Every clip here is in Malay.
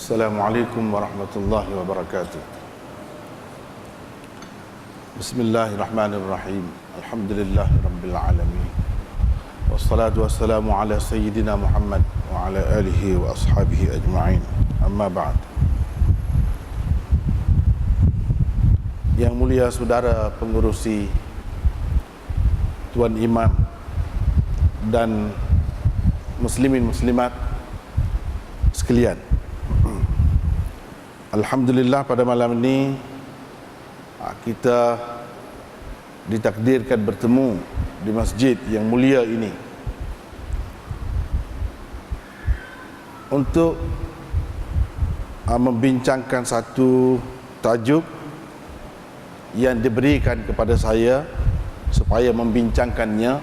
Assalamualaikum warahmatullahi wabarakatuh. Bismillahirrahmanirrahim. Alhamdulillahi rabbil alamin. Wassalatu wassalamu ala sayyidina Muhammad wa ala alihi wa ashabihi ajma'in. Amma ba'd. Yang mulia saudara pengurusi, tuan imam dan muslimin muslimat sekalian, alhamdulillah pada malam ini kita ditakdirkan bertemu di masjid yang mulia ini untuk membincangkan satu tajuk yang diberikan kepada saya supaya membincangkannya,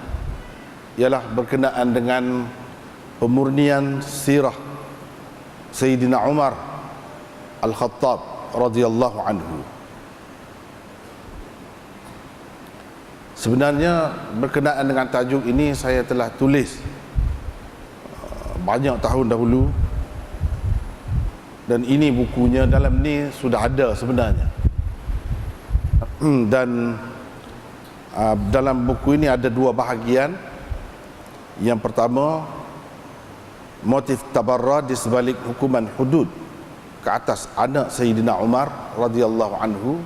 ialah berkenaan dengan pemurnian sirah Sayyidina Umar Al-Khattab radhiyallahu anhu. Sebenarnya berkenaan dengan tajuk ini saya telah tulis banyak tahun dahulu, dan ini bukunya, dalam ni sudah ada sebenarnya. Dan dalam buku ini ada dua bahagian. Yang pertama, motif tabarra di sebalik hukuman hudud ke atas anak Sayyidina Umar radhiyallahu anhu,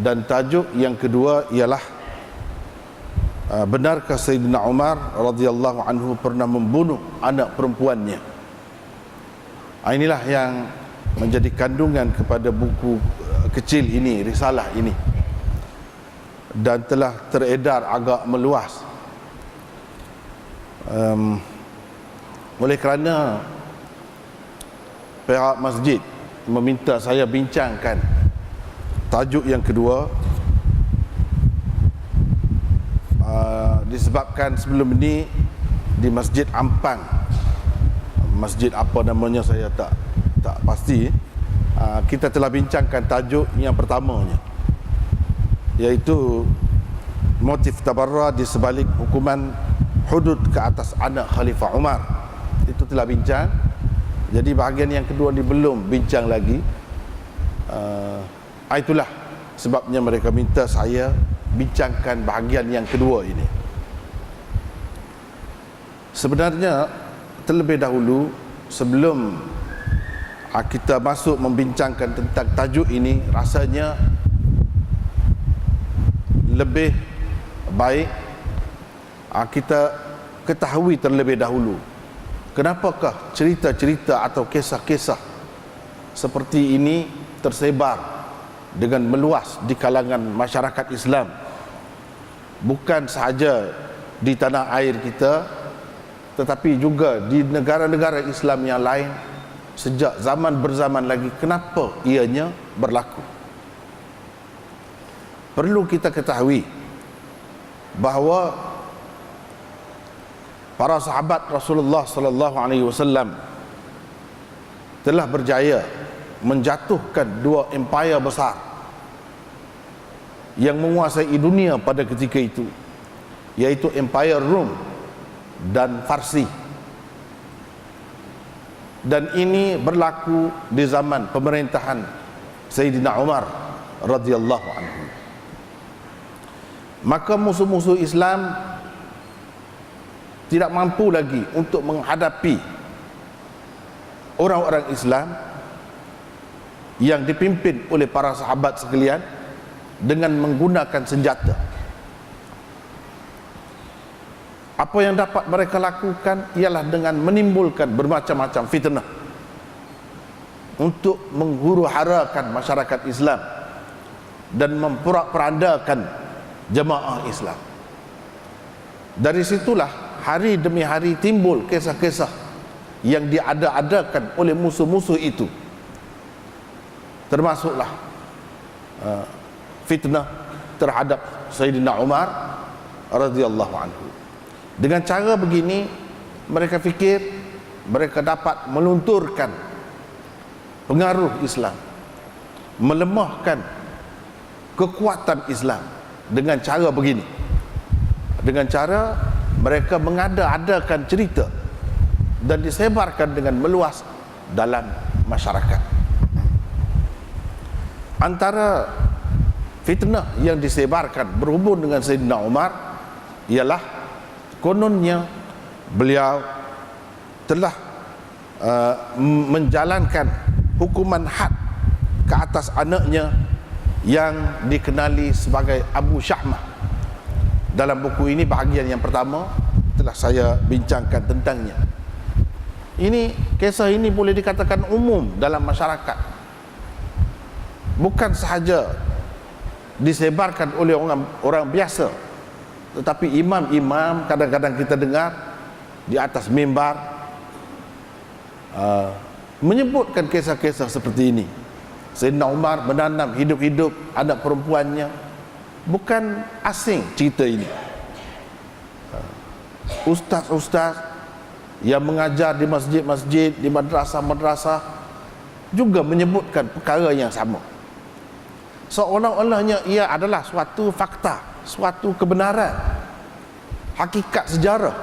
dan tajuk yang kedua ialah benarkah Sayyidina Umar radhiyallahu anhu pernah membunuh anak perempuannya. Inilah yang menjadi kandungan kepada buku kecil ini, risalah ini, dan telah teredar agak meluas. Oleh kerana pihak masjid meminta saya bincangkan tajuk yang kedua, disebabkan sebelum ini di Masjid Ampang, masjid apa namanya saya tak pasti, kita telah bincangkan tajuk yang pertamanya, iaitu motif tabarra di sebalik hukuman hudud ke atas anak Khalifah Umar. Itu telah bincang. Jadi bahagian yang kedua ni belum bincang lagi. Itulah sebabnya mereka minta saya bincangkan bahagian yang kedua ini. Sebenarnya terlebih dahulu, sebelum kita masuk membincangkan tentang tajuk ini, rasanya lebih baik kita ketahui terlebih dahulu kenapakah cerita-cerita atau kisah-kisah seperti ini tersebar dengan meluas di kalangan masyarakat Islam, bukan sahaja di tanah air kita, tetapi juga di negara-negara Islam yang lain sejak zaman berzaman lagi. Kenapa ianya berlaku? Perlu kita ketahui bahawa para sahabat Rasulullah sallallahu alaihi wasallam telah berjaya menjatuhkan dua empayar besar yang menguasai dunia pada ketika itu, yaitu empayar Rom dan Farsi. Dan ini berlaku di zaman pemerintahan Sayyidina Umar radhiyallahu anhu. Maka musuh-musuh Islam tidak mampu lagi untuk menghadapi orang-orang Islam yang dipimpin oleh para sahabat sekalian dengan menggunakan senjata. Apa yang dapat mereka lakukan ialah dengan menimbulkan bermacam-macam fitnah untuk menghuru-harakan masyarakat Islam dan memporak-porandakan jemaah Islam. Dari situlah hari demi hari timbul kisah-kisah yang diada-adakan oleh musuh-musuh itu, termasuklah fitnah terhadap Sayyidina Umar radhiyallahu anhu. Dengan cara begini, mereka fikir mereka dapat melunturkan pengaruh Islam, melemahkan kekuatan Islam dengan cara begini, dengan cara mereka mengada-adakan cerita dan disebarkan dengan meluas dalam masyarakat. Antara fitnah yang disebarkan berhubung dengan Sayyidina Umar ialah kononnya beliau telah menjalankan hukuman had ke atas anaknya yang dikenali sebagai Abu Syahmah. Dalam buku ini bahagian yang pertama telah saya bincangkan tentangnya. Kisah ini boleh dikatakan umum dalam masyarakat, bukan sahaja disebarkan oleh orang biasa, tetapi imam-imam kadang-kadang kita dengar di atas mimbar menyebutkan kisah-kisah seperti ini. Sayyidina Umar menanam hidup-hidup anak perempuannya. Bukan asing cerita ini. Ustaz-ustaz yang mengajar di masjid-masjid, di madrasah-madrasah juga menyebutkan perkara yang sama. Seolah-olahnya ia adalah suatu fakta, suatu kebenaran, hakikat sejarah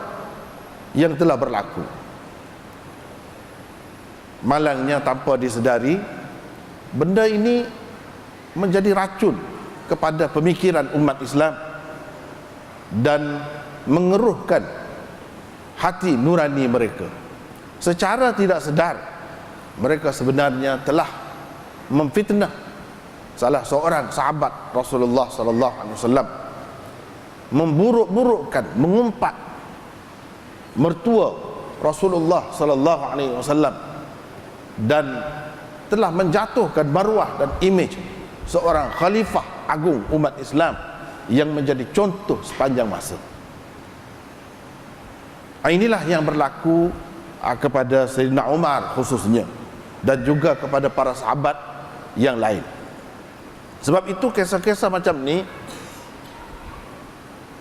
yang telah berlaku. Malangnya tanpa disedari, benda ini menjadi racun kepada pemikiran umat Islam dan mengeruhkan hati nurani mereka. Secara tidak sedar, mereka sebenarnya telah memfitnah salah seorang sahabat Rasulullah sallallahu alaihi wasallam, memburuk-burukkan, mengumpat mertua Rasulullah sallallahu alaihi wasallam, dan telah menjatuhkan maruah dan imej seorang khalifah agung umat Islam yang menjadi contoh sepanjang masa. Inilah yang berlaku kepada Sayyidina Umar khususnya, dan juga kepada para sahabat yang lain. Sebab itu kisah-kisah macam ni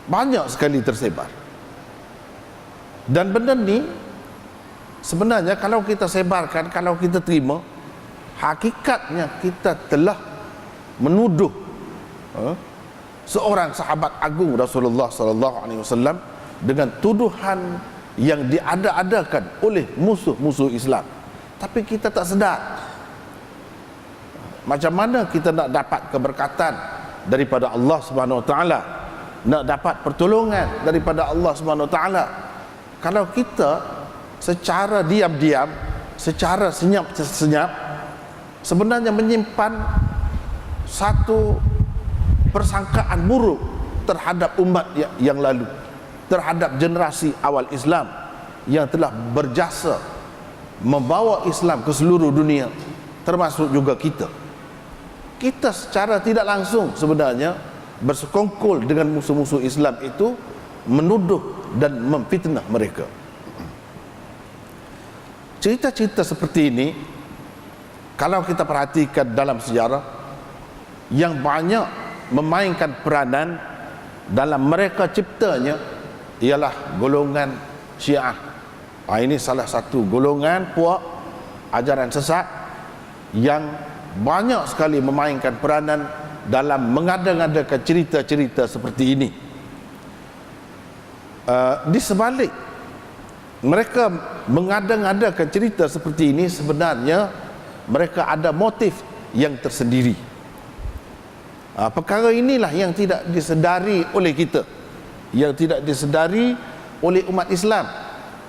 banyak sekali tersebar. Dan benda ni sebenarnya kalau kita sebarkan, kalau kita terima, hakikatnya kita telah menuduh seorang sahabat agung Rasulullah sallallahu alaihi wasallam dengan tuduhan yang diada-adakan oleh musuh-musuh Islam. Tapi kita tak sedar. Macam mana kita nak dapat keberkatan daripada Allah Subhanahu Wa Taala, nak dapat pertolongan daripada Allah Subhanahu Wa Taala, kalau kita secara diam-diam, secara senyap-senyap sebenarnya menyimpan satu persangkaan buruk terhadap umat yang lalu, terhadap generasi awal Islam yang telah berjasa membawa Islam ke seluruh dunia, termasuk juga kita. Kita secara tidak langsung sebenarnya bersekongkol dengan musuh-musuh Islam itu, menuduh dan memfitnah mereka. Cerita-cerita seperti ini kalau kita perhatikan dalam sejarah, yang banyak memainkan peranan dalam mereka ciptanya ialah golongan Syiah. Ini salah satu golongan puak ajaran sesat yang banyak sekali memainkan peranan dalam mengada-ngadakan cerita-cerita seperti ini. Di sebalik mereka mengada-ngadakan cerita seperti ini, sebenarnya mereka ada motif yang tersendiri. Perkara inilah yang tidak disedari oleh kita, yang tidak disedari oleh umat Islam.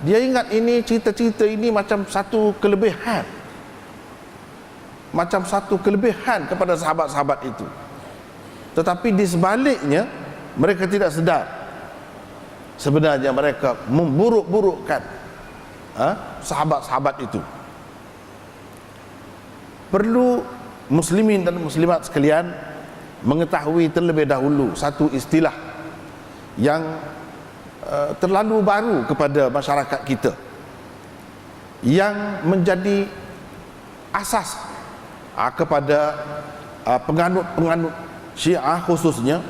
Dia ingat ini cerita-cerita ini macam satu kelebihan, macam satu kelebihan kepada sahabat-sahabat itu. Tetapi di sebaliknya mereka tidak sedar, sebenarnya mereka memburuk-burukkan sahabat-sahabat itu. Perlu muslimin dan muslimat sekalian mengetahui terlebih dahulu satu istilah yang terlalu baru kepada masyarakat kita, yang menjadi asas kepada penganut-penganut Syiah khususnya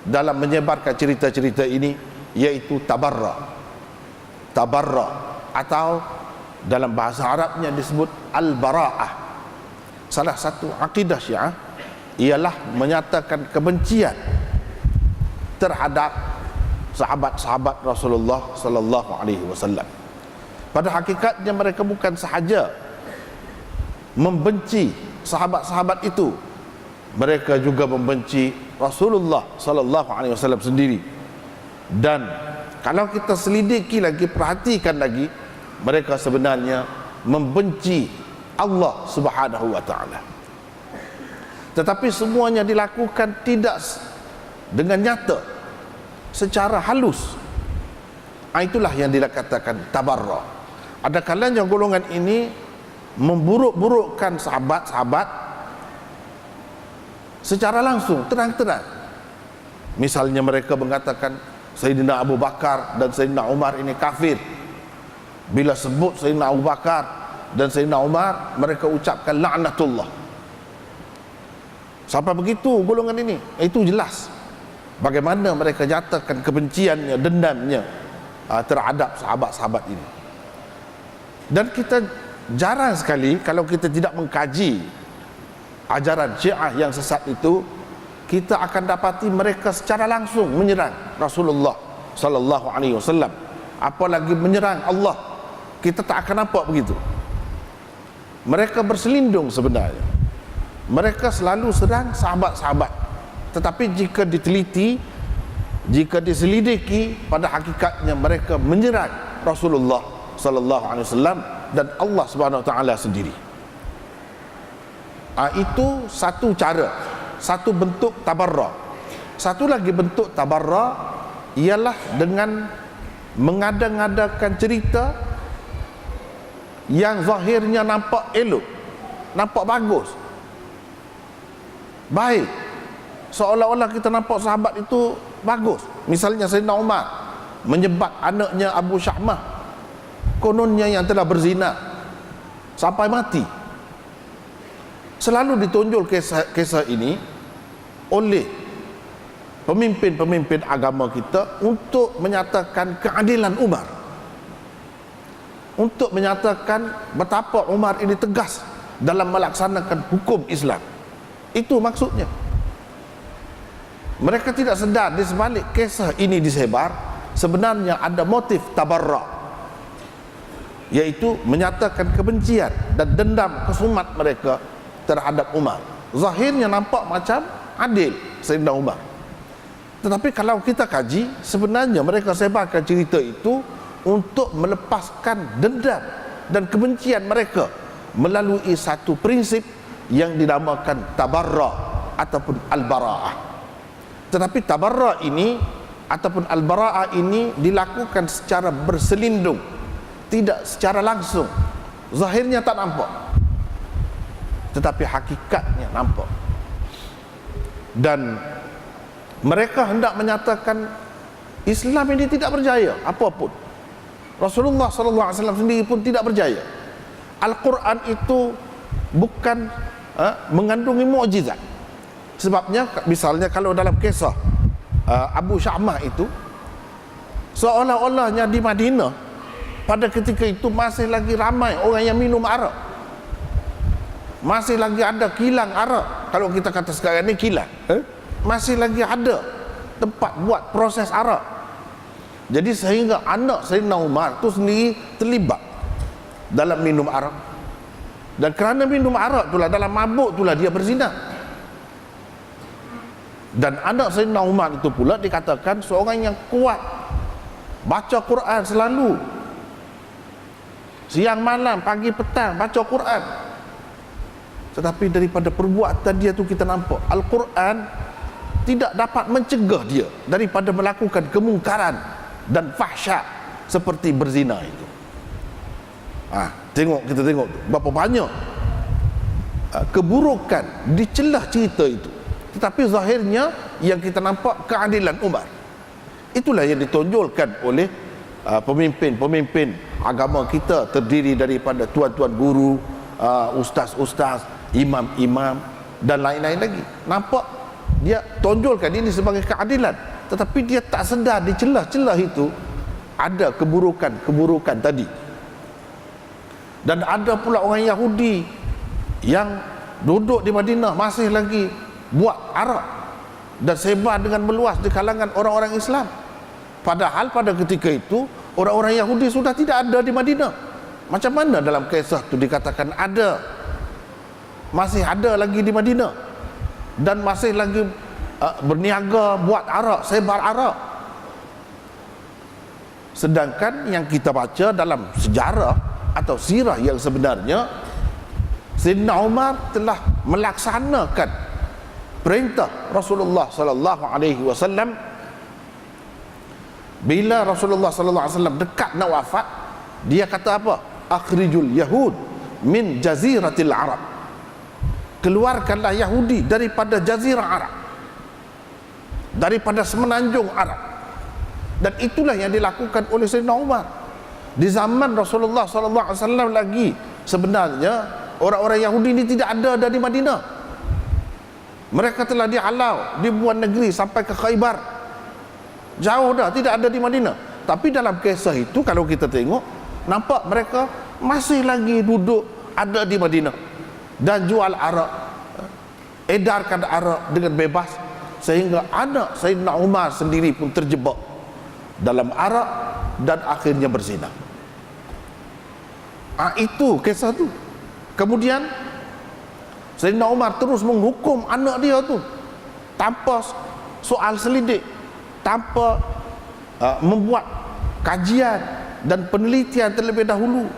dalam menyebarkan cerita-cerita ini, yaitu tabarra. Tabarra atau dalam bahasa Arabnya disebut al-bara'ah. Salah satu akidah Syiah ialah menyatakan kebencian terhadap sahabat-sahabat Rasulullah sallallahu alaihi wasallam. Pada hakikatnya mereka bukan sahaja membenci sahabat-sahabat itu, mereka juga membenci Rasulullah sallallahu alaihi wasallam sendiri. Dan kalau kita selidiki lagi, perhatikan lagi, mereka sebenarnya membenci Allah Subhanahu wa taala. Tetapi semuanya dilakukan tidak dengan nyata, secara halus. Itulah yang dikatakan tabarra. Ada kalanya golongan ini memburuk-burukkan sahabat-sahabat secara langsung, terang-terang. Misalnya mereka mengatakan Sayyidina Abu Bakar dan Sayyidina Umar ini kafir. Bila sebut Sayyidina Abu Bakar dan Sayyidina Umar, mereka ucapkan laknatullah. Sampai begitu golongan ini. Itu jelas bagaimana mereka nyatakan kebenciannya, dendamnya terhadap sahabat-sahabat ini. Dan kita jarang sekali, kalau kita tidak mengkaji ajaran Syiah yang sesat itu, kita akan dapati mereka secara langsung menyerang Rasulullah sallallahu alaihi wasallam, apalagi menyerang Allah. Kita tak akan nampak begitu. Mereka berselindung sebenarnya. Mereka selalu serang sahabat-sahabat. Tetapi jika diteliti, jika diselidiki, pada hakikatnya mereka menyerang Rasulullah sallallahu alaihi wasallam dan Allah Subhanahu wa taala sendiri. Itu satu cara, satu bentuk tabarra. Satu lagi bentuk tabarra ialah dengan mengada-ngadakan cerita yang zahirnya nampak elok, nampak bagus, baik, seolah-olah kita nampak sahabat itu bagus. Misalnya Sayyidina Umar menyebat anaknya Abu Syahmah, kononnya yang telah berzina sampai mati. Selalu ditonjol kisah ini oleh pemimpin-pemimpin agama kita untuk menyatakan keadilan Umar, untuk menyatakan betapa Umar ini tegas dalam melaksanakan hukum Islam. Itu maksudnya. Mereka tidak sedar di sebalik kisah ini disebar sebenarnya ada motif tabarra, yaitu menyatakan kebencian dan dendam kesumat mereka terhadap Umar. Zahirnya nampak macam adil Sayyidina Umar, tetapi kalau kita kaji, sebenarnya mereka sebarkan cerita itu untuk melepaskan dendam dan kebencian mereka melalui satu prinsip yang dinamakan tabarra ataupun al-bara'ah. Tetapi tabarra ini ataupun al-bara'ah ini dilakukan secara berselindung, tidak secara langsung. Zahirnya tak nampak, tetapi hakikatnya nampak. Dan mereka hendak menyatakan Islam ini tidak berjaya apapun. Rasulullah sallallahu alaihi wasallam sendiri pun tidak berjaya. Al-Quran itu bukan mengandungi mukjizat. Sebabnya misalnya kalau dalam kisah Abu Syahmah itu, seolah-olahnya di Madinah pada ketika itu masih lagi ramai orang yang minum arak, masih lagi ada kilang arak. Kalau kita kata sekarang ni kilang, masih lagi ada tempat buat proses arak. Jadi sehingga anak Sayyidina Umar itu sendiri terlibat dalam minum arak. Dan kerana minum arak itulah, dalam mabuk itulah dia berzina. Dan anak Sayyidina Umar itu pula dikatakan seorang yang kuat, baca Quran selalu, siang malam, pagi petang baca Quran. Tetapi daripada perbuatan dia tu kita nampak Al-Quran tidak dapat mencegah dia daripada melakukan kemungkaran dan fahsyat seperti berzina itu. Kita tengok berapa banyak keburukan di celah cerita itu, tetapi zahirnya yang kita nampak keadilan Umar. Itulah yang ditonjolkan oleh pemimpin-pemimpin agama kita, terdiri daripada tuan-tuan guru, ustaz-ustaz, imam-imam dan lain-lain lagi. Nampak dia tonjolkan ini sebagai keadilan, tetapi dia tak sedar di celah-celah itu ada keburukan-keburukan tadi. Dan ada pula orang Yahudi yang duduk di Madinah masih lagi buat arak dan sebar dengan meluas di kalangan orang-orang Islam. Padahal pada ketika itu orang-orang Yahudi sudah tidak ada di Madinah. Macam mana dalam kisah itu dikatakan ada masih ada lagi di Madinah dan masih lagi berniaga buat arak, sebar arak. Sedangkan yang kita baca dalam sejarah atau sirah yang sebenarnya, Sayyidina Umar telah melaksanakan perintah Rasulullah sallallahu alaihi wasallam. Bila Rasulullah sallallahu alaihi wasallam dekat nak wafat, dia kata apa? Akhrijul yahud min jaziratil Arab. Keluarkanlah Yahudi daripada jazirah Arab, daripada semenanjung Arab. Dan itulah yang dilakukan oleh Sayyidina Umar. Di zaman Rasulullah sallallahu alaihi wasallam lagi sebenarnya orang-orang Yahudi ini tidak ada di Madinah. Mereka telah dihalau, dibuat negeri sampai ke Khaybar. Jauh dah, tidak ada di Madinah. Tapi dalam kisah itu kalau kita tengok, nampak mereka masih lagi duduk ada di Madinah dan jual arak, edarkan arak dengan bebas, sehingga anak Sayyidina Umar sendiri pun terjebak dalam arak dan akhirnya berzina. Itu kisah tu. Kemudian Sayyidina Umar terus menghukum anak dia tu tanpa soal selidik, tanpa membuat kajian dan penelitian terlebih dahulu.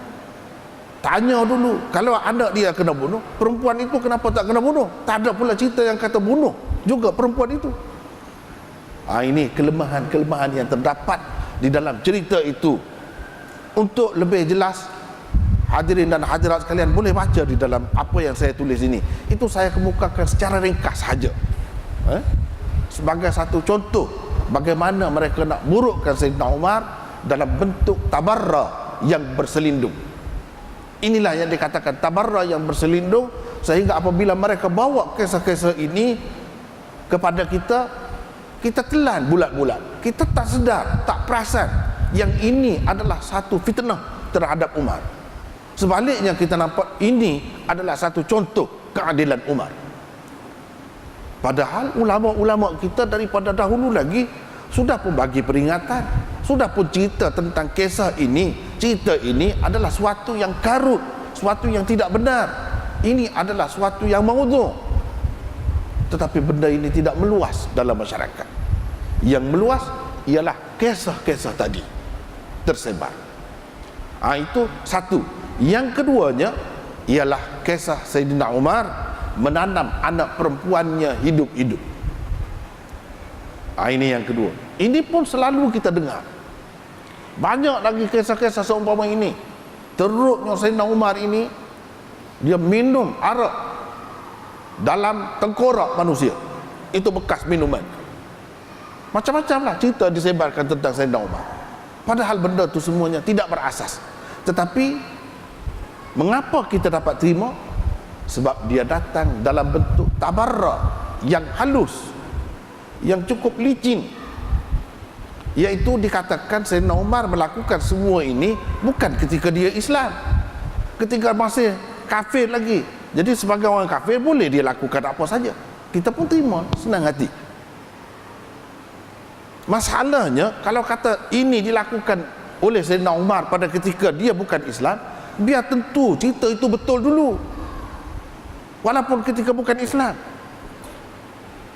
Tanya dulu, kalau anak dia kena bunuh, perempuan itu kenapa tak kena bunuh? Tak ada pula cerita yang kata bunuh juga perempuan itu. Ini kelemahan-kelemahan yang terdapat di dalam cerita itu. Untuk lebih jelas, hadirin dan hadirat sekalian boleh baca di dalam apa yang saya tulis ini. Itu saya kemukakan secara ringkas saja, sebagai satu contoh bagaimana mereka nak burukkan Sayyidina Umar dalam bentuk tabarra yang berselindung. Inilah yang dikatakan tabarra yang berselindung, sehingga apabila mereka bawa kisah-kisah ini kepada kita, kita telan bulat-bulat, kita tak sedar, tak perasan yang ini adalah satu fitnah terhadap Umar. Sebaliknya kita nampak ini adalah satu contoh keadilan Umar. Padahal ulama-ulama kita daripada dahulu lagi sudah pun bagi peringatan, sudah pun cerita tentang kisah ini. Cerita ini adalah suatu yang karut, suatu yang tidak benar. Ini adalah suatu yang maudhu'. Tetapi benda ini tidak meluas dalam masyarakat. Yang meluas ialah kisah-kisah tadi tersebar. Itu satu. Yang keduanya ialah kisah Sayyidina Umar menanam anak perempuannya hidup-hidup. Ini yang kedua. Ini pun selalu kita dengar. Banyak lagi kisah-kisah seumpama ini. Teruknya Sayyidina Umar ini, dia minum arak dalam tengkorak manusia. Itu bekas minuman. Macam-macam lah cerita disebarkan tentang Sayyidina Umar. Padahal benda tu semuanya tidak berasas. Tetapi mengapa kita dapat terima? Sebab dia datang dalam bentuk tabarra yang halus, yang cukup licin. Iaitu dikatakan Sayyidina Umar melakukan semua ini bukan ketika dia Islam, ketika masih kafir lagi. Jadi sebagai orang kafir boleh dia lakukan apa saja, kita pun terima senang hati. Masalahnya kalau kata ini dilakukan oleh Sayyidina Umar pada ketika dia bukan Islam, biar tentu cerita itu betul dulu, walaupun ketika bukan Islam.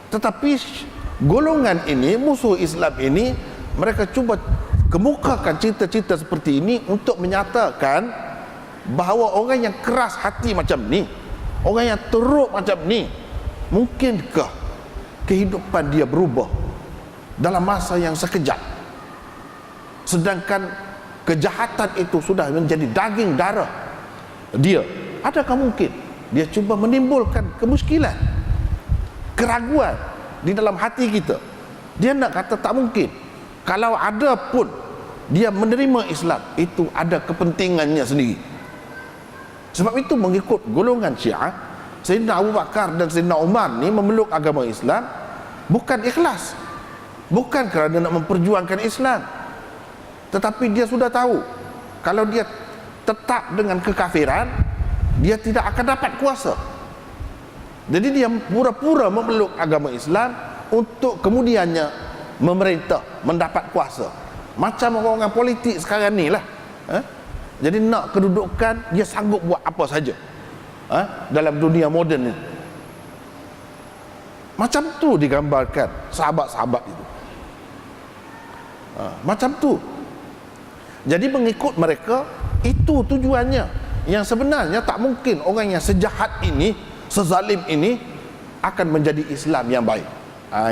Tetapi golongan ini, musuh Islam ini, mereka cuba kemukakan cerita-cerita seperti ini untuk menyatakan bahawa orang yang keras hati macam ni, orang yang teruk macam ni, mungkinkah kehidupan dia berubah dalam masa yang sekejap, sedangkan kejahatan itu sudah menjadi daging darah dia? Adakah mungkin dia cuba menimbulkan kemuskilan, keraguan di dalam hati kita? Dia nak kata tak mungkin. Kalau ada pun dia menerima Islam, itu ada kepentingannya sendiri. Sebab itu mengikut golongan Syiah, Sayyidina Abu Bakar dan Sayyidina Umar ni memeluk agama Islam bukan ikhlas, bukan kerana nak memperjuangkan Islam, tetapi dia sudah tahu kalau dia tetap dengan kekafiran, dia tidak akan dapat kuasa. Jadi dia pura-pura memeluk agama Islam untuk kemudiannya memerintah, mendapat kuasa. Macam orang-orang politik sekarang ni lah. Jadi nak kedudukan, dia sanggup buat apa saja. dalam dunia moden ni. Macam tu digambarkan sahabat-sahabat itu. Macam tu. Jadi mengikut mereka, itu tujuannya. Yang sebenarnya tak mungkin orang yang sejahat ini, sezalim ini akan menjadi Islam yang baik.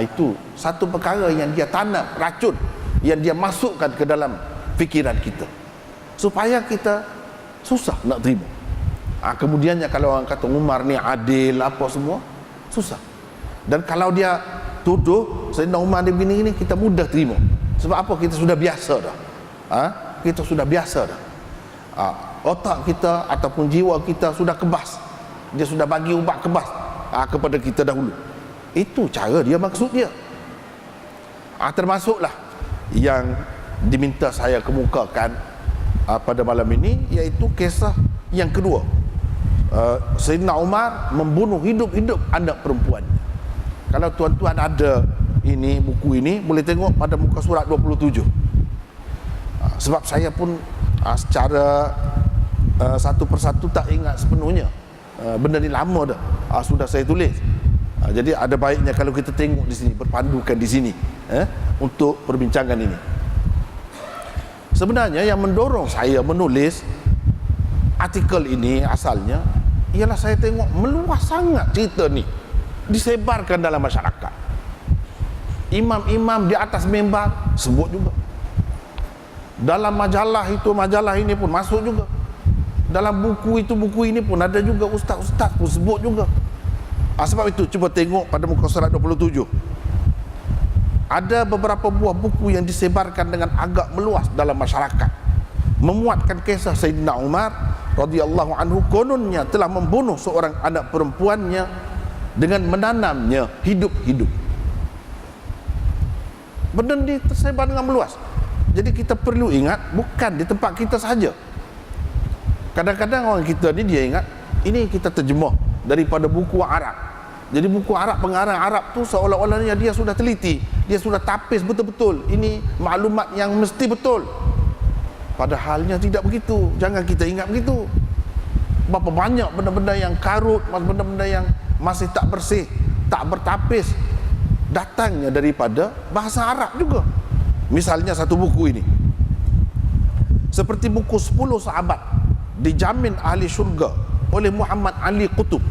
Itu satu perkara yang dia tanam, racun yang dia masukkan ke dalam fikiran kita, supaya kita susah nak terima. Kemudiannya kalau orang kata Umar ni adil apa semua, susah. Dan kalau dia tuduh Sayyidina Umar ni begini-gini, kita mudah terima. Sebab apa? Kita sudah biasa dah. Kita sudah biasa dah. Otak kita ataupun jiwa kita sudah kebas. Dia sudah bagi ubat kebas kepada kita dahulu. Itu cara dia, maksud dia. Termasuklah yang diminta saya kemukakan pada malam ini, iaitu kisah yang kedua. Sayyidina Umar membunuh hidup-hidup anak perempuan. Kalau tuan-tuan ada ini, buku ini, boleh tengok pada muka surat 27. Sebab saya pun secara satu persatu tak ingat sepenuhnya. Benda ni lama dah sudah saya tulis. Jadi ada baiknya kalau kita tengok di sini, berpandukan di sini untuk perbincangan ini. Sebenarnya yang mendorong saya menulis artikel ini asalnya ialah saya tengok meluas sangat cerita ni disebarkan dalam masyarakat. Imam-imam di atas mimbar sebut juga. Dalam majalah itu, majalah ini pun masuk juga. Dalam buku itu, buku ini pun ada juga, ustaz-ustaz pun sebut juga. Sebab itu cuba tengok pada muka surat 27. Ada beberapa buah buku yang disebarkan dengan agak meluas dalam masyarakat, memuatkan kisah Sayyidina Umar radhiyallahu anhu kononnya telah membunuh seorang anak perempuannya dengan menanamnya hidup-hidup. Benda ini tersebar dengan meluas. Jadi kita perlu ingat, bukan di tempat kita sahaja. Kadang-kadang orang kita ni dia ingat ini kita terjemah daripada buku Arab. Jadi buku Arab, pengarang Arab tu seolah-olahnya dia sudah teliti, dia sudah tapis betul-betul, ini maklumat yang mesti betul. Padahalnya tidak begitu. Jangan kita ingat begitu. Berapa banyak benda-benda yang karut, benda-benda yang masih tak bersih, tak bertapis, datangnya daripada bahasa Arab juga. Misalnya satu buku ini, seperti buku 10 sahabat dijamin ahli syurga oleh Muhammad Ali Qutub.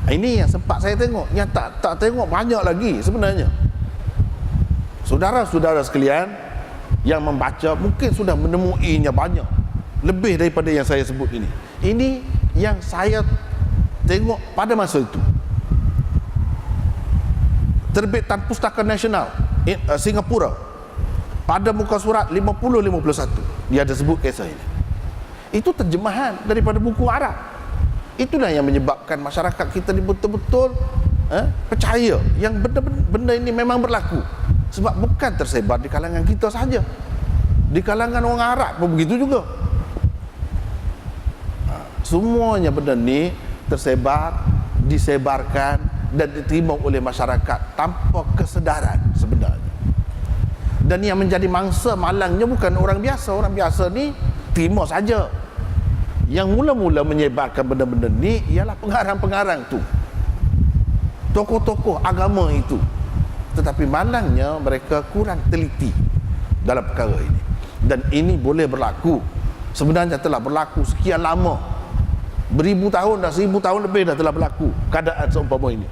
Ini yang sempat saya tengok, yang tak tengok banyak lagi sebenarnya. Saudara-saudara sekalian yang membaca mungkin sudah menemuinya banyak, lebih daripada yang saya sebut ini. Ini yang saya tengok pada masa itu. Terbitan Pustaka Nasional Singapura, pada muka surat 50-51 dia ada sebut kisah ini. Itu terjemahan daripada buku Arab. Itulah yang menyebabkan masyarakat kita ni betul-betul percaya yang benda ini memang berlaku. Sebab bukan tersebar di kalangan kita sahaja, di kalangan orang Arab pun begitu juga. Semuanya benda ni tersebar, disebarkan dan diterima oleh masyarakat tanpa kesedaran sebenarnya. Dan yang menjadi mangsa malangnya bukan orang biasa. Orang biasa ni terima saja. Yang mula-mula menyebarkan benda-benda ni ialah pengarang-pengarang tu, tokoh-tokoh agama itu. Tetapi malangnya mereka kurang teliti dalam perkara ini. Dan ini boleh berlaku, sebenarnya telah berlaku sekian lama, beribu tahun dah, 1000 tahun lebih dah telah berlaku keadaan seumpama ini.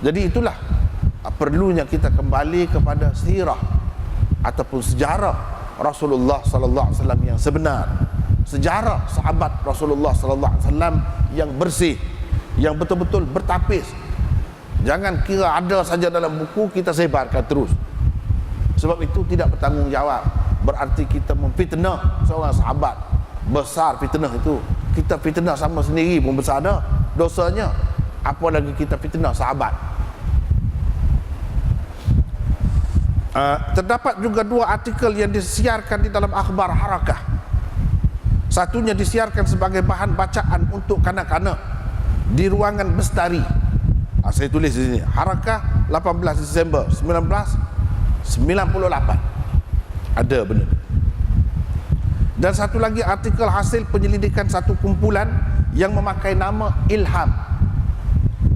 Jadi itulah perlunya kita kembali kepada sirah ataupun sejarah Rasulullah sallallahu alaihi wasallam yang sebenar, sejarah sahabat Rasulullah sallallahu alaihi wasallam yang bersih, yang betul-betul bertapis. Jangan kira ada saja dalam buku kita sebarkan terus. Sebab itu tidak bertanggungjawab. Berarti kita memfitnah seorang sahabat. Besar fitnah itu. Kita fitnah sama sendiri pun besar dah dosanya, apalagi kita fitnah sahabat. Terdapat juga 2 artikel yang disiarkan di dalam akhbar Harakah. Satunya disiarkan sebagai bahan bacaan untuk kanak-kanak di ruangan Bestari. Saya tulis di sini, Harakah 18 Disember 1998. Ada benda. Dan satu lagi artikel hasil penyelidikan satu kumpulan yang memakai nama Ilham.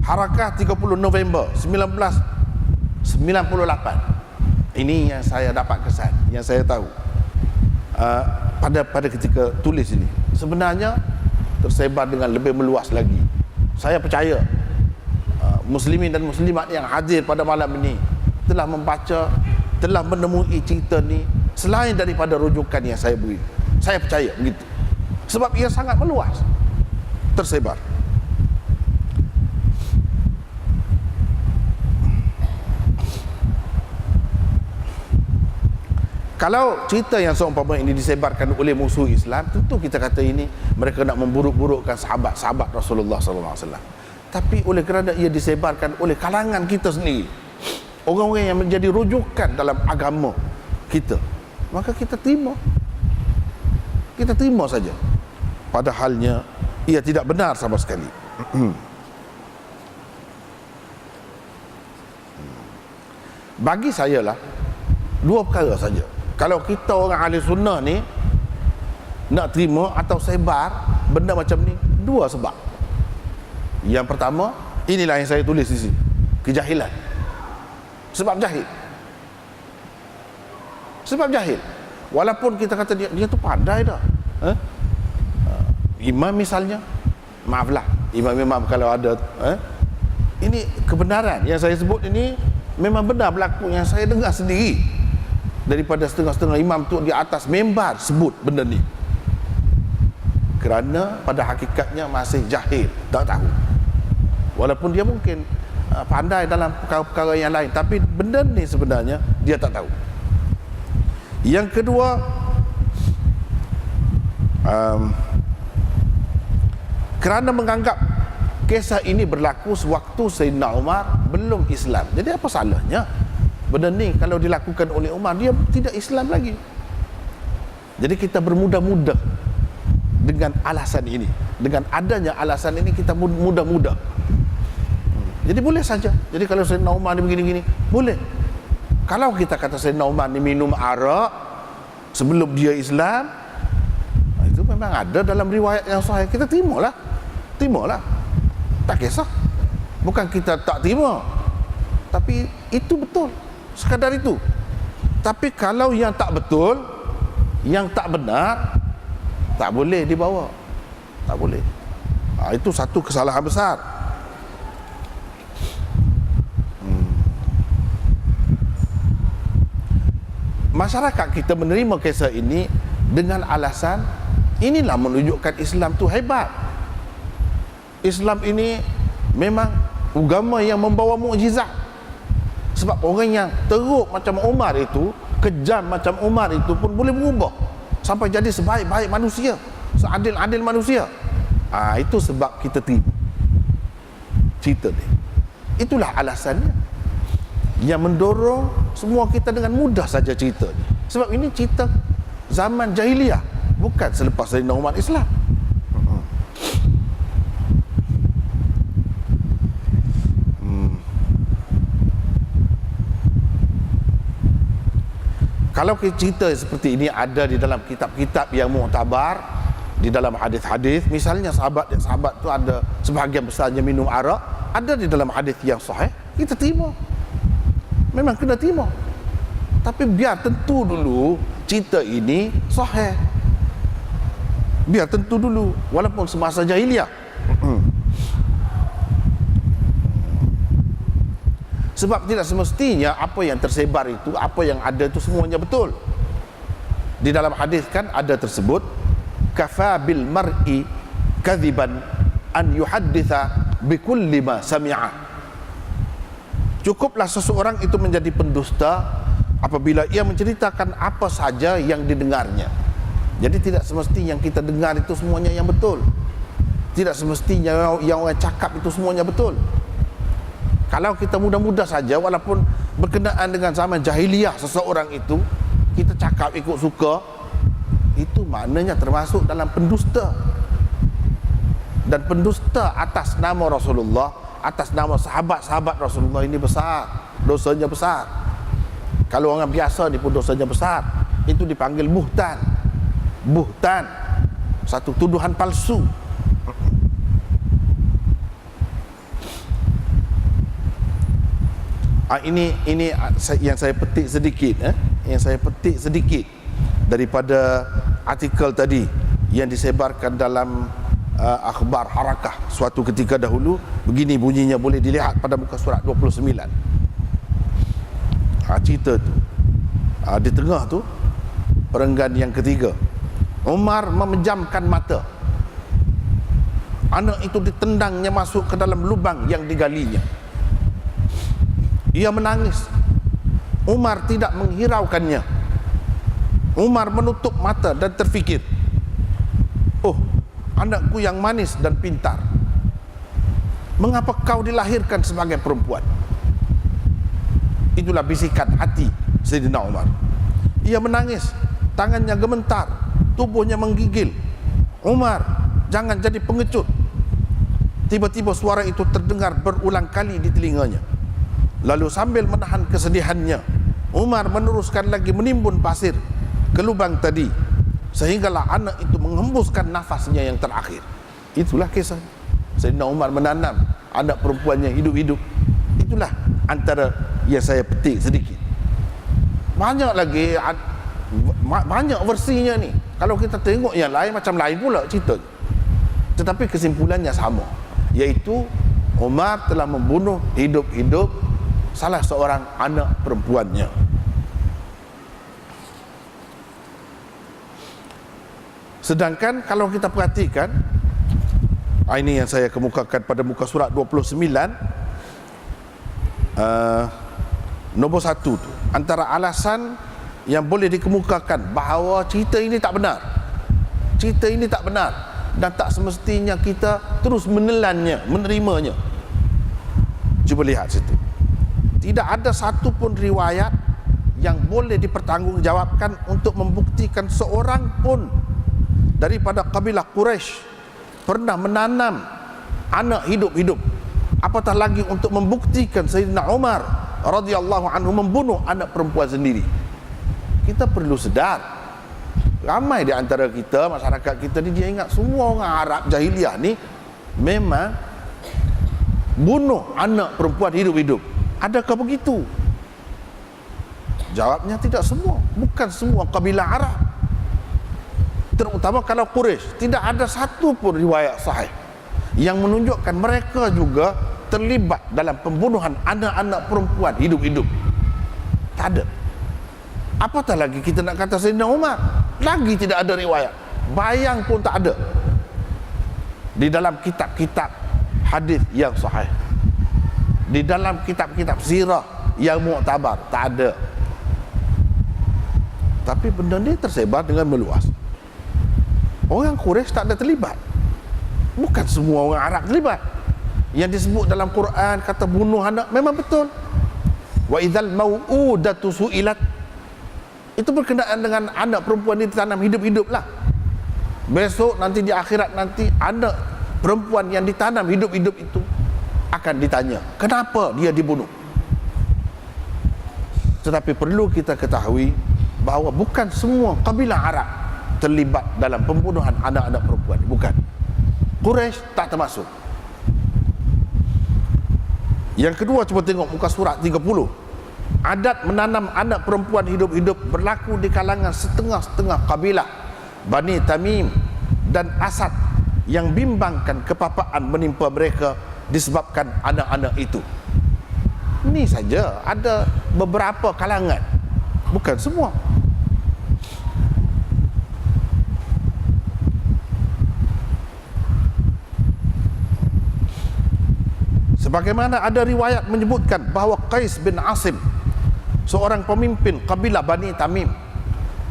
Harakah 30 November 1998. Ini yang saya dapat kesan, yang saya tahu pada ketika tulis ini. Sebenarnya tersebar dengan lebih meluas lagi. Saya percaya muslimin dan muslimat yang hadir pada malam ini telah membaca, telah menemui cerita ni selain daripada rujukan yang saya beri. Saya percaya begitu. Sebab ia sangat meluas, tersebar. Kalau cerita yang seumpama ini disebarkan oleh musuh Islam, tentu kita kata ini mereka nak memburuk-burukkan sahabat-sahabat Rasulullah SAW. Tapi oleh kerana ia disebarkan oleh kalangan kita sendiri, orang-orang yang menjadi rujukan dalam agama kita, maka kita terima. Kita terima saja. Padahalnya ia tidak benar sama sekali. Bagi saya lah dua perkara saja. Kalau kita orang ahli sunnah ni nak terima atau sebar benda macam ni, dua sebab. Yang pertama, inilah yang saya tulis di sini, kejahilan. Sebab jahil. Sebab jahil. Walaupun kita kata dia tu pandai dah. Imam misalnya, maaflah, imam-imam kalau ada ini kebenaran yang saya sebut ini memang benar berlaku, yang saya dengar sendiri daripada setengah-setengah imam tu di atas mimbar sebut benda ni. Kerana pada hakikatnya masih jahil, tak tahu. Walaupun dia mungkin pandai dalam perkara-perkara yang lain, tapi benda ni sebenarnya dia tak tahu. Yang kedua, kerana menganggap kisah ini berlaku sewaktu Sayyidina Umar belum Islam. Jadi apa salahnya benda ni kalau dilakukan oleh Umar? Dia tidak Islam lagi. Jadi kita bermudah-mudah dengan alasan ini. Dengan adanya alasan ini kita mudah-mudah. Jadi boleh saja. Jadi kalau Sayyidina Umar ni begini-gini, boleh. Kalau kita kata Sayyidina Umar ni minum arak sebelum dia Islam, itu memang ada dalam riwayat yang sahih, kita terimalah. Terimalah. Tak kisah. Bukan kita tak terima, tapi itu betul. Sekadar itu. Tapi kalau yang tak betul, yang tak benar, tak boleh dibawa. Tak boleh. Itu satu kesalahan besar. Masyarakat kita menerima kisah ini dengan alasan inilah menunjukkan Islam tu hebat. Islam ini memang agama yang membawa mukjizat. Sebab orang yang teruk macam Umar itu, kejam macam Umar itu pun boleh berubah sampai jadi sebaik-baik manusia, seadil-adil manusia. Itu sebab kita terima cerita ni. Itulah alasannya yang mendorong semua kita dengan mudah saja cerita ni. Sebab ini cerita zaman jahiliyah, bukan selepas Sayyidina Umar Islam. Kalau cerita seperti ini ada di dalam kitab-kitab yang muktabar, di dalam hadis-hadis, misalnya sahabat tu ada sebahagian besarnya minum arak, ada di dalam hadis yang sahih, kita terima. Memang kena terima. Tapi biar tentu dulu cerita ini sahih. Biar tentu dulu, walaupun semasa jahiliyah. Sebab tidak semestinya apa yang tersebar itu, apa yang ada itu semuanya betul. Di dalam hadis kan ada tersebut, kafa bil mar'i kadhiban an yuhadditha bikulli ma sami'a. Cukuplah seseorang itu menjadi pendusta apabila ia menceritakan apa saja yang didengarnya. Jadi tidak semestinya yang kita dengar itu semuanya yang betul. Tidak semestinya yang orang cakap itu semuanya betul. Kalau kita mudah-mudah saja, walaupun berkenaan dengan zaman jahiliyah seseorang itu, kita cakap ikut suka, itu maknanya termasuk dalam pendusta. Dan pendusta atas nama Rasulullah, atas nama sahabat-sahabat Rasulullah ini besar, dosanya besar. Kalau orang biasa ni pun dosanya besar. Itu dipanggil buhtan. Buhtan, satu tuduhan palsu. Yang saya petik sedikit, yang saya petik sedikit daripada artikel tadi yang disebarkan dalam akhbar Harakah suatu ketika dahulu. Begini bunyinya, boleh dilihat pada muka surat 29. Cerita tu di tengah tu, perenggan yang ketiga, Umar memejamkan mata. Anak itu ditendangnya masuk ke dalam lubang yang digalinya. Ia menangis. Umar tidak menghiraukannya. Umar menutup mata dan terfikir, oh, anakku yang manis dan pintar, mengapa kau dilahirkan sebagai perempuan? Itulah bisikan hati Sayyidina Umar. Ia menangis, tangannya gemetar, tubuhnya menggigil. Umar, jangan jadi pengecut. Tiba-tiba suara itu terdengar berulang kali di telinganya. Lalu sambil menahan kesedihannya, Umar meneruskan lagi menimbun pasir ke lubang tadi, sehinggalah anak itu menghembuskan nafasnya yang terakhir. Itulah kisah Sayyidina Umar menanam anak perempuannya hidup-hidup. Itulah antara yang saya petik sedikit. Banyak lagi, banyak versinya ni. Kalau kita tengok yang lain, macam lain pula cerita. Tetapi kesimpulannya sama, iaitu Umar telah membunuh hidup-hidup salah seorang anak perempuannya. Sedangkan kalau kita perhatikan, ini yang saya kemukakan pada muka surat 29, nombor 1 tu, antara alasan yang boleh dikemukakan bahawa cerita ini tak benar, cerita ini tak benar dan tak semestinya kita terus menelannya, menerimanya. Cuba lihat situ. Tidak ada satu pun riwayat yang boleh dipertanggungjawabkan untuk membuktikan seorang pun daripada kabilah Quraisy pernah menanam anak hidup-hidup, apatah lagi untuk membuktikan Sayyidina Umar radhiyallahu anhu membunuh anak perempuan sendiri. Kita perlu sedar, ramai di antara kita, masyarakat kita ni, dia ingat semua orang Arab jahiliah ni memang bunuh anak perempuan hidup-hidup. Adakah begitu? Jawabnya tidak semua. Bukan semua kabilah Arab, terutama kalau Quraisy. Tidak ada satu pun riwayat sahih yang menunjukkan mereka juga terlibat dalam pembunuhan anak-anak perempuan hidup-hidup. Tak ada. Apatah lagi kita nak kata Sayyidina Umar, lagi tidak ada riwayat. Bayang pun tak ada di dalam kitab-kitab hadis yang sahih, di dalam kitab-kitab sirah yang muktabar, tak ada. Tapi benda ni tersebar dengan meluas. Orang Quraisy tak ada terlibat. Bukan semua orang Arab terlibat. Yang disebut dalam Quran kata bunuh anak, memang betul. Wa idzal mau'udatu su'ilat, itu berkenaan dengan anak perempuan ini ditanam hidup-hidup lah. Besok nanti di akhirat nanti, anak perempuan yang ditanam hidup-hidup itu akan ditanya kenapa dia dibunuh. Tetapi perlu kita ketahui bahawa bukan semua kabilah Arab terlibat dalam pembunuhan anak-anak perempuan. Bukan. Quraisy tak termasuk. Yang kedua, cuba tengok muka surat 30. Adat menanam anak perempuan hidup-hidup berlaku di kalangan setengah-setengah kabilah Bani Tamim dan Asad yang bimbangkan kepapaan menimpa mereka disebabkan anak-anak itu. Ini saja ada beberapa kalangan, bukan semua. Sebagaimana ada riwayat menyebutkan bahawa Qais bin Asim, seorang pemimpin kabilah Bani Tamim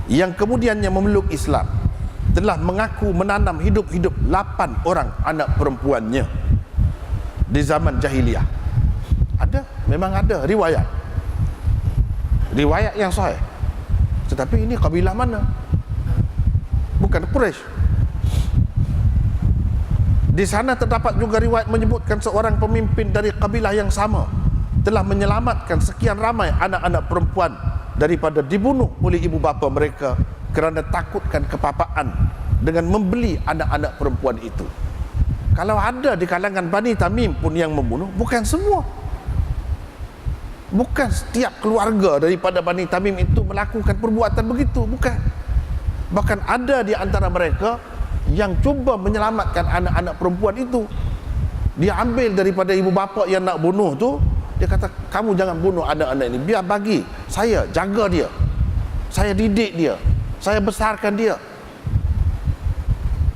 yang kemudiannya memeluk Islam, telah mengaku menanam hidup-hidup 8 orang anak perempuannya di zaman jahiliyah. Ada, memang ada riwayat yang sahih. Tetapi ini kabilah mana? Bukan Quraisy. Di sana terdapat juga riwayat menyebutkan seorang pemimpin dari kabilah yang sama telah menyelamatkan sekian ramai anak-anak perempuan daripada dibunuh oleh ibu bapa mereka kerana takutkan kepapaan dengan membeli anak-anak perempuan itu. Kalau ada di kalangan Bani Tamim pun yang membunuh, bukan semua. Bukan setiap keluarga daripada Bani Tamim itu melakukan perbuatan begitu, bukan. Bahkan ada di antara mereka yang cuba menyelamatkan anak-anak perempuan itu. Dia ambil daripada ibu bapa yang nak bunuh tu, dia kata, kamu jangan bunuh anak-anak ini, biar bagi saya jaga dia, saya didik dia, saya besarkan dia,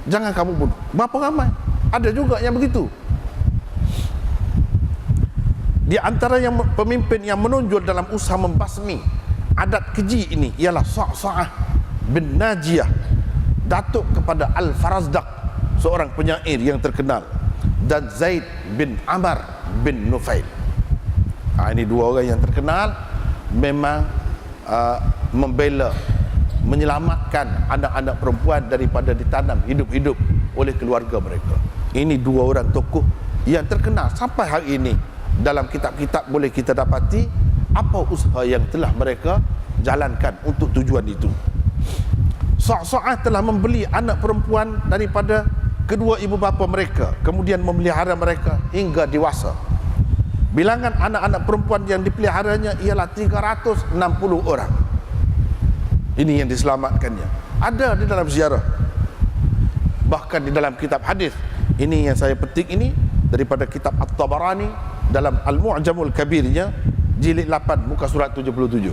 jangan kamu bunuh. Berapa ramai? Ada juga yang begitu. Di antara yang pemimpin yang menonjol dalam usaha membasmi adat keji ini ialah Sa'sa'ah bin Najiyah, datuk kepada Al-Farazdaq, seorang penyair yang terkenal, dan Zaid bin Amr bin Nufail. Ini dua orang yang terkenal, memang membela, menyelamatkan anak-anak perempuan daripada ditanam hidup-hidup oleh keluarga mereka. Ini dua orang tokoh yang terkenal sampai hari ini. Dalam kitab-kitab boleh kita dapati apa usaha yang telah mereka jalankan untuk tujuan itu. Sa'sa'ah telah membeli anak perempuan daripada kedua ibu bapa mereka, kemudian memelihara mereka hingga dewasa. Bilangan anak-anak perempuan yang dipeliharanya ialah 360 orang. Ini yang diselamatkannya. Ada di dalam sejarah, bahkan di dalam kitab hadis. Ini yang saya petik ini daripada kitab At-Tabarani dalam Al-Mu'jamul Kabirnya, jilid 8 muka surat 77.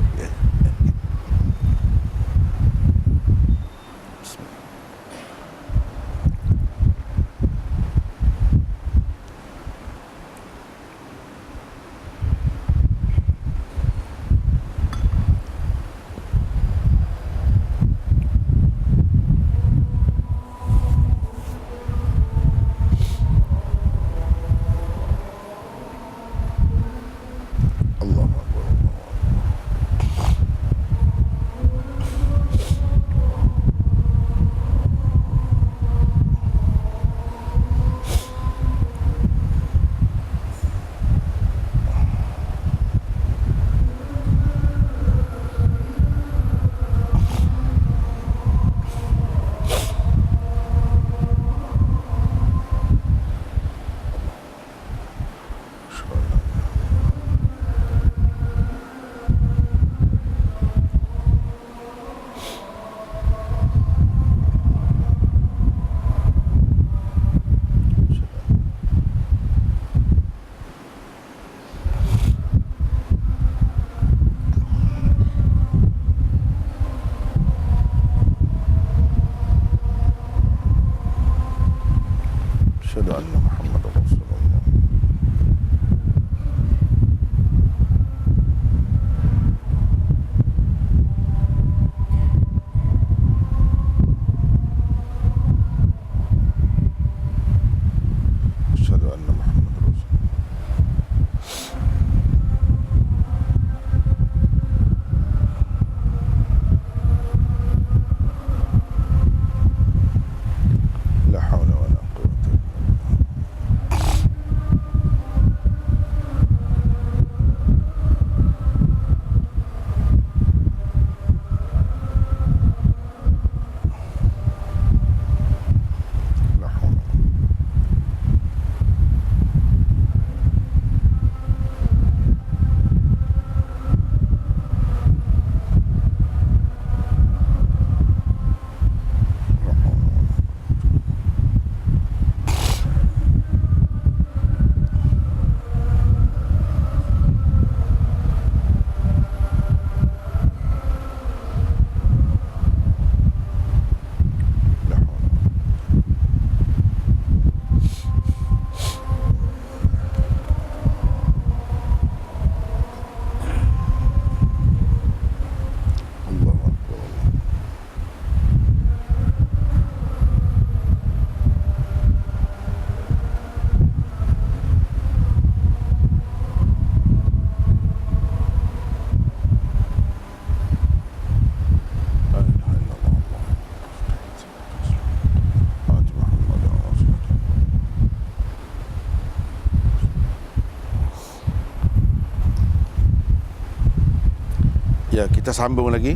Ya, kita sambung lagi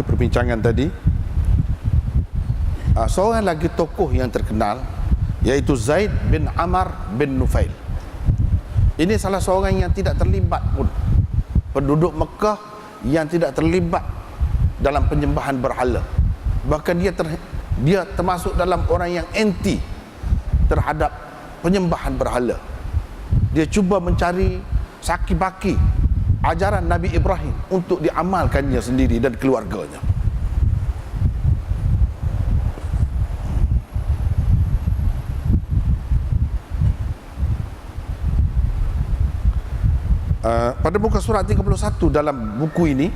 perbincangan tadi. Seorang lagi tokoh yang terkenal, yaitu Zaid bin Amr bin Nufail. Ini salah seorang yang tidak terlibat pun, penduduk Mekah yang tidak terlibat dalam penyembahan berhala. Bahkan dia termasuk dalam orang yang anti terhadap penyembahan berhala. Dia cuba mencari saki-baki ajaran Nabi Ibrahim untuk diamalkannya sendiri dan keluarganya. Pada muka surat 31 dalam buku ini,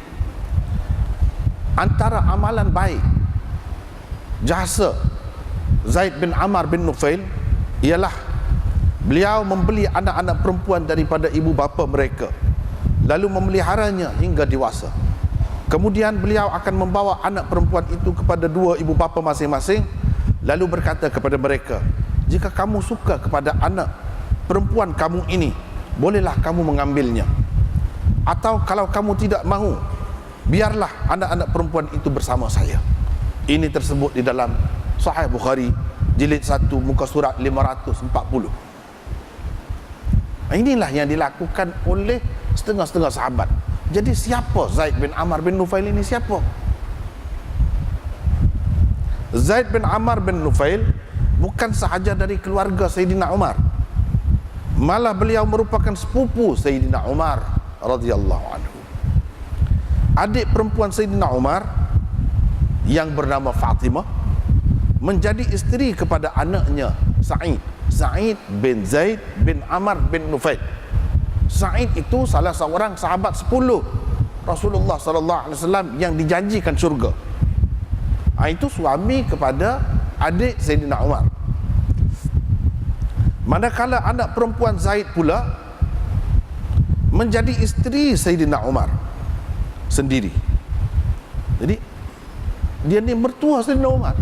antara amalan baik jasa Zaid bin Ammar bin Nufail ialah beliau membeli anak-anak perempuan daripada ibu bapa mereka, lalu memeliharanya hingga dewasa. Kemudian beliau akan membawa anak perempuan itu kepada dua ibu bapa masing-masing, lalu berkata kepada mereka, jika kamu suka kepada anak perempuan kamu ini, bolehlah kamu mengambilnya, atau kalau kamu tidak mahu, biarlah anak-anak perempuan itu bersama saya. Ini tersebut di dalam Sahih Bukhari jilid 1 muka surat 540. Inilah yang dilakukan oleh setengah-setengah sahabat. Jadi siapa Zaid bin Ammar bin Nufail ini? Siapa? Zaid bin Ammar bin Nufail bukan sahaja dari keluarga Sayyidina Umar, malah beliau merupakan sepupu Sayyidina Umar radhiyallahu anhu. Adik perempuan Sayyidina Umar yang bernama Fatimah menjadi isteri kepada anaknya Sa'id bin Zaid bin Ammar bin Nufail. Sa'id itu salah seorang sahabat 10 Rasulullah sallallahu alaihi wasallam yang dijanjikan syurga. Itu suami kepada adik Sayyidina Umar. Manakala anak perempuan Zaid pula menjadi isteri Sayyidina Umar sendiri. Jadi dia ni mertua Sayyidina Umar.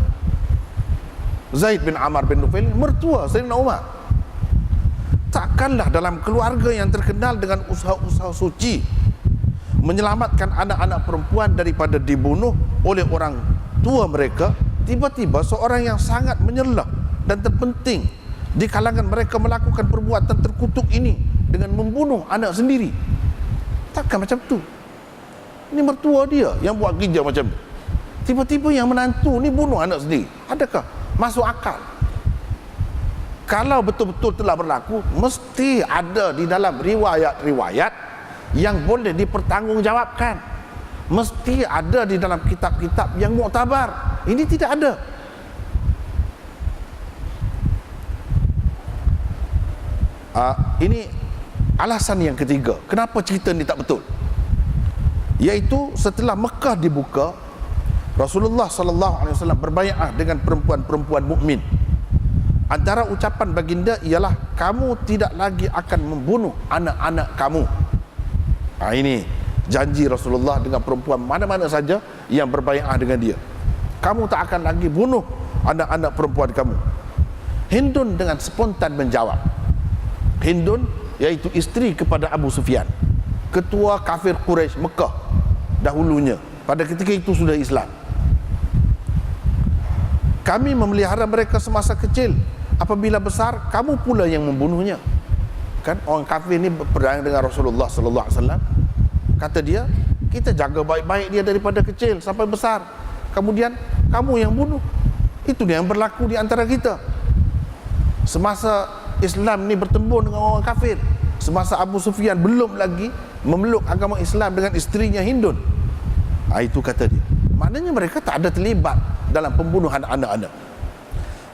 Zaid bin Ammar bin Nufail mertua Sayyidina Umar. Takkanlah dalam keluarga yang terkenal dengan usaha-usaha suci menyelamatkan anak-anak perempuan daripada dibunuh oleh orang tua mereka, tiba-tiba seorang yang sangat menyerlah dan terpenting di kalangan mereka melakukan perbuatan terkutuk ini dengan membunuh anak sendiri. Takkan macam tu. Ini mertua dia yang buat kerja macam tu. Tiba-tiba yang menantu ni bunuh anak sendiri. Adakah masuk akal? Kalau betul-betul telah berlaku, mesti ada di dalam riwayat-riwayat yang boleh dipertanggungjawabkan. Mesti ada di dalam kitab-kitab yang muktabar. Ini tidak ada. Ini alasan yang ketiga kenapa cerita ni tak betul, iaitu setelah Mekah dibuka, Rasulullah sallallahu alaihi wasallam berbaiat dengan perempuan-perempuan mukmin. Antara ucapan baginda ialah, kamu tidak lagi akan membunuh anak-anak kamu. Ini janji Rasulullah dengan perempuan mana-mana saja yang berbaiat dengan dia. Kamu tak akan lagi bunuh anak-anak perempuan kamu. Hindun dengan spontan menjawab. Hindun iaitu isteri kepada Abu Sufyan, ketua kafir Quraisy Mekah dahulunya, pada ketika itu sudah Islam. Kami memelihara mereka semasa kecil, apabila besar kamu pula yang membunuhnya. Kan orang kafir ni berperang dengan Rasulullah sallallahu alaihi wasallam. Kata dia, kita jaga baik-baik dia daripada kecil sampai besar, kemudian kamu yang bunuh. Itu yang berlaku di antara kita semasa Islam ni bertembur dengan orang kafir, semasa Abu Sufyan belum lagi memeluk agama Islam dengan isterinya Hindun. Itu kata dia. Maknanya mereka tak ada terlibat dalam pembunuhan anak-anak.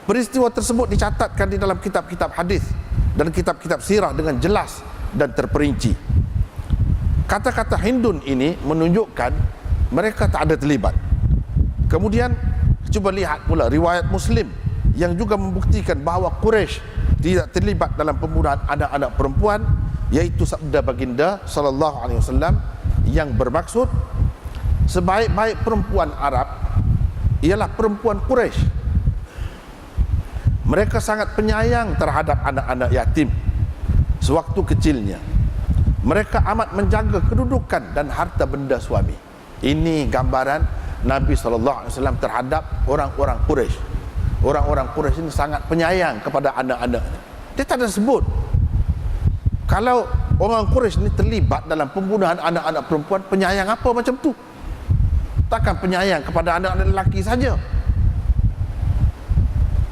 Peristiwa tersebut dicatatkan di dalam kitab-kitab hadis dan kitab-kitab sirah dengan jelas dan terperinci. Kata-kata Hindun ini menunjukkan mereka tak ada terlibat. Kemudian cuba lihat pula riwayat Muslim yang juga membuktikan bahawa Quraisy tidak terlibat dalam pembunuhan anak-anak perempuan, yaitu sabda baginda sallallahu alaihi wasallam yang bermaksud, sebaik-baik perempuan Arab ialah perempuan Quraisy. Mereka sangat penyayang terhadap anak-anak yatim sewaktu kecilnya. Mereka amat menjaga kedudukan dan harta benda suami. Ini gambaran Nabi SAW terhadap orang-orang Quraisy. Orang-orang Quraisy ini sangat penyayang kepada anak-anaknya. Dia tak ada sebut Kalau orang Quraisy ni terlibat dalam pembunuhan anak-anak perempuan, penyayang apa macam tu? Takkan penyayang kepada anak-anak lelaki saja.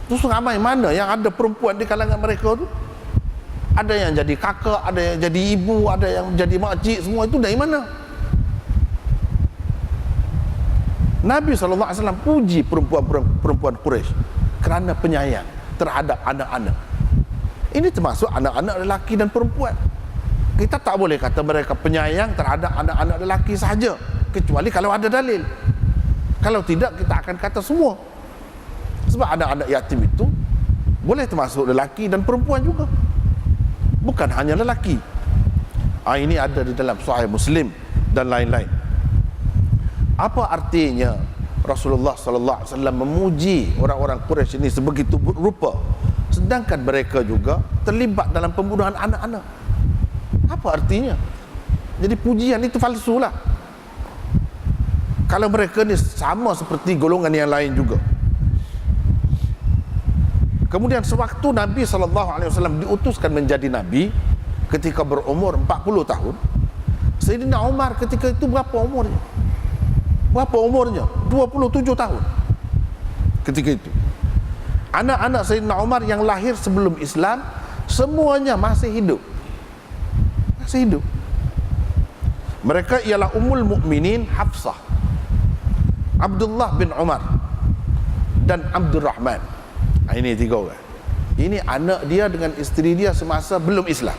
Tu ramai mana yang ada perempuan di kalangan mereka tu? Ada yang jadi kakak, ada yang jadi ibu, ada yang jadi makcik, semua itu dari mana? Nabi SAW puji perempuan Quraisy kerana penyayang terhadap anak-anak. Ini termasuk anak-anak lelaki dan perempuan. Kita tak boleh kata mereka penyayang terhadap anak-anak lelaki sahaja, kecuali kalau ada dalil. Kalau tidak, kita akan kata semua. Sebab anak-anak yatim itu boleh termasuk lelaki dan perempuan juga, bukan hanya lelaki. Ini ada di dalam Sahih Muslim dan lain-lain. Apa artinya Rasulullah sallallahu alaihi wasallam memuji orang-orang Quraisy ini sebegitu rupa, sedangkan mereka juga terlibat dalam pembunuhan anak-anak? Apa artinya? Jadi pujian itu palsu lah. Kalau mereka ni sama seperti golongan yang lain juga. Kemudian sewaktu Nabi SAW diutuskan menjadi Nabi ketika berumur 40 tahun, Sayyidina Umar ketika itu berapa umurnya? 27 tahun ketika itu. Anak-anak Sayyidina Umar yang lahir sebelum Islam semuanya masih hidup. Mereka ialah Ummul Mukminin Hafsah, Abdullah bin Umar, dan Abdurrahman. Ini 3 orang. Ini anak dia dengan isteri dia semasa belum Islam.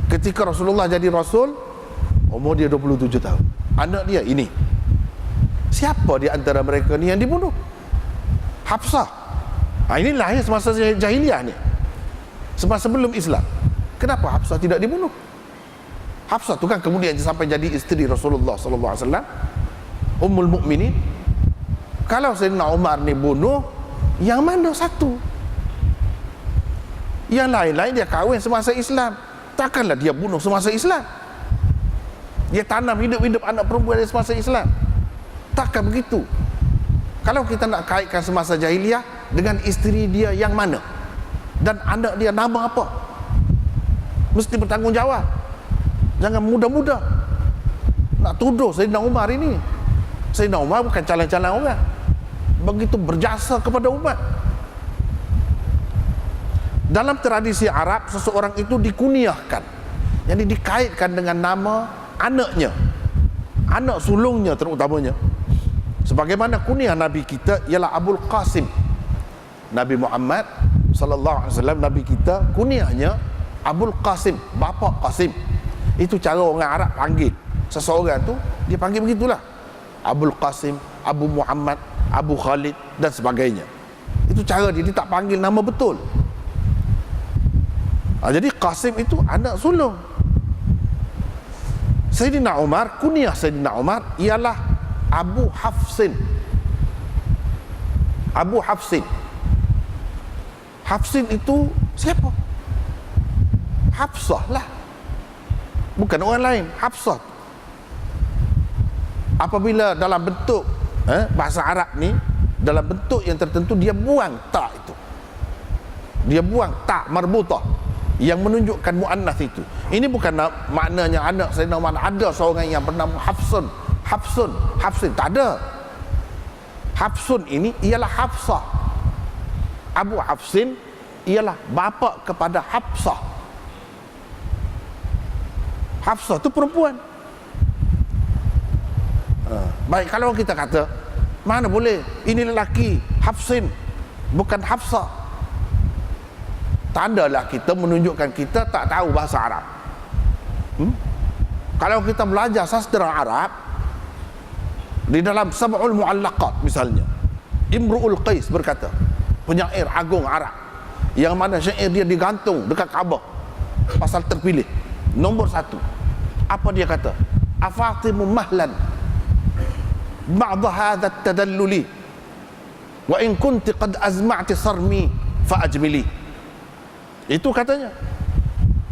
Ketika Rasulullah jadi Rasul, umur dia 27 tahun. Anak dia ini. Siapa di antara mereka ni yang dibunuh? Hafsah. Ini lahir semasa jahiliah ni, semasa belum Islam. Kenapa Hafsah tidak dibunuh? Hafsah tu kan kemudian sampai jadi isteri Rasulullah SAW, Ummul Mukminin. Kalau Sayyidina Umar ni bunuh, yang mana satu? Yang lain-lain dia kahwin semasa Islam, takkanlah dia bunuh semasa Islam. Dia tanam hidup-hidup anak perempuan dia semasa Islam. Takkan begitu. Kalau kita nak kaitkan semasa jahiliah dengan isteri dia yang mana dan anak dia nama apa, mesti bertanggungjawab. Jangan mudah-mudah nak tuduh Sayyidina Umar ini. Sayyidina Umar bukan calon-calon orang, begitu berjasa kepada umat. Dalam tradisi Arab, seseorang itu dikuniahkan, yang dikaitkan dengan nama anaknya, anak sulungnya terutamanya. Sebagaimana kuniah Nabi kita ialah Abul Qasim. Nabi Muhammad sallallahu alaihi wasallam, Nabi kita kuniahnya Abul Qasim, bapa Qasim. Itu cara orang Arab panggil seseorang tu, dia panggil begitulah. Abul Qasim, Abu Muhammad, Abu Khalid dan sebagainya. Itu cara dia tak panggil nama betul. Jadi Qasim itu anak sulung Sayyidina Umar. Kuniah Sayyidina Umar ialah Abu Hafsin. Abu Hafsin. Hafsin itu siapa? Hafsah lah, bukan orang lain. Hafsah apabila dalam bentuk bahasa Arab ni, dalam bentuk yang tertentu, dia buang tak itu, dia buang tak marbutah yang menunjukkan muannas itu. Ini bukan maknanya anak Sayyidina Umar ada seorang yang bernama Hafsun. Hafsin tak ada. Hafsun ini ialah Hafsah. Abu Hafsin ialah bapa kepada Hafsah. Hafsah itu perempuan. Baik, kalau kita kata mana boleh ini lelaki Hafsin bukan Hafsah, tandalah kita menunjukkan kita tak tahu bahasa Arab. Kalau kita belajar sastra Arab, di dalam Sab'ul Mu'allaqat misalnya, Imru'ul Qais berkata, penyair agung Arab yang mana syair dia digantung dekat Kaabah, pasal terpilih nombor 1. Apa dia kata? Afatimu mahlan ba'da hadha at-tadalluli wa in kunti qad azma'ti sarmi fa ajmili. Itu katanya.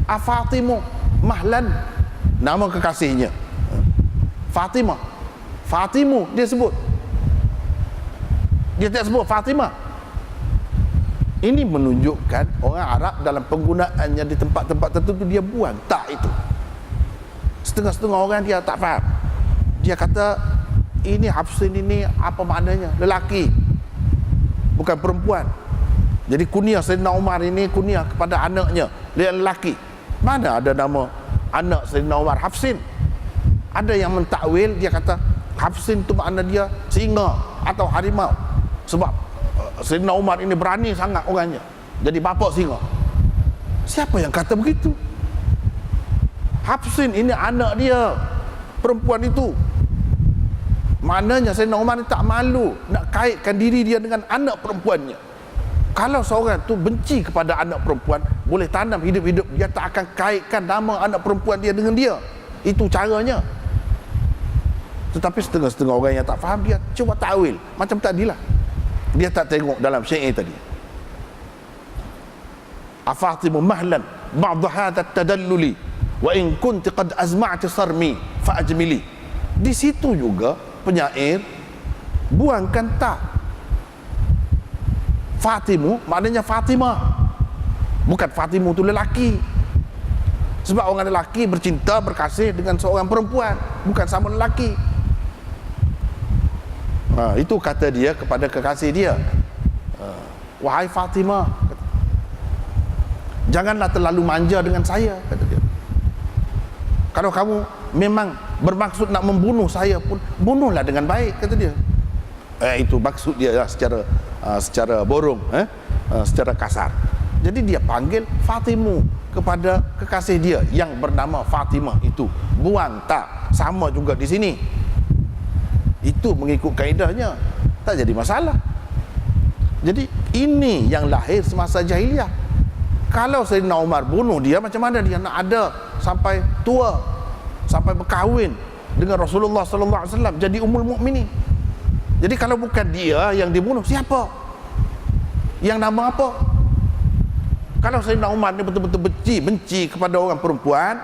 Afatimu mahlan, nama kekasihnya Fatimah. Fatimu dia sebut, dia tak sebut Fatimah. Ini menunjukkan orang Arab dalam penggunaannya di tempat-tempat tertentu dia buang tak itu. Setengah-setengah orang dia tak faham. Dia kata ini Hafsin ini apa maknanya? Lelaki, bukan perempuan. Jadi kunyah Sayyidina Umar ini kunyah kepada anaknya, dia lelaki. Mana ada nama anak Sayyidina Umar Hafsin? Ada yang mentakwil, dia kata Hafsin itu makna dia singa atau harimau. Sebab Sayyidina Umar ini berani sangat orangnya, jadi bapa singa. Siapa yang kata begitu? Hafsin ini anak dia, perempuan itu. Maknanya Sayyidina Umar ni tak malu nak kaitkan diri dia dengan anak perempuannya. Kalau seorang tu benci kepada anak perempuan, boleh tanam hidup-hidup dia tak akan kaitkan nama anak perempuan dia dengan dia. Itu caranya. Tetapi setengah-setengah orang yang tak faham, dia cuba takwil macam tadilah. Dia tak tengok dalam syair tadi. Afatimu mahlan ba'd hadha tadalluli wa in kunti qad azma'ti sarmi fa ajmili. Di situ juga penyair buangkan tak. Fatimu maknanya Fatimah, bukan Fatimu tu lelaki. Sebab orang lelaki bercinta berkasih dengan seorang perempuan, bukan sama lelaki. Itu kata dia kepada kekasih dia, wahai Fatimah, janganlah terlalu manja dengan saya, kata dia. Kalau kamu memang bermaksud nak membunuh saya pun, bunuhlah dengan baik, kata dia. Itu maksud dia secara borong, secara kasar. Jadi dia panggil Fatimu kepada kekasih dia yang bernama Fatimah itu. Buang tak, sama juga di sini. Itu mengikut kaedahnya, tak jadi masalah. Jadi ini yang lahir semasa jahiliah. Kalau Sayyidina Umar bunuh dia, macam mana dia nak ada sampai tua, sampai berkahwin dengan Rasulullah sallallahu alaihi wasallam jadi ummul mukminin? Jadi kalau bukan dia yang dibunuh, siapa? Yang nama apa? Kalau Sayyidina Umar ni betul-betul benci kepada orang perempuan,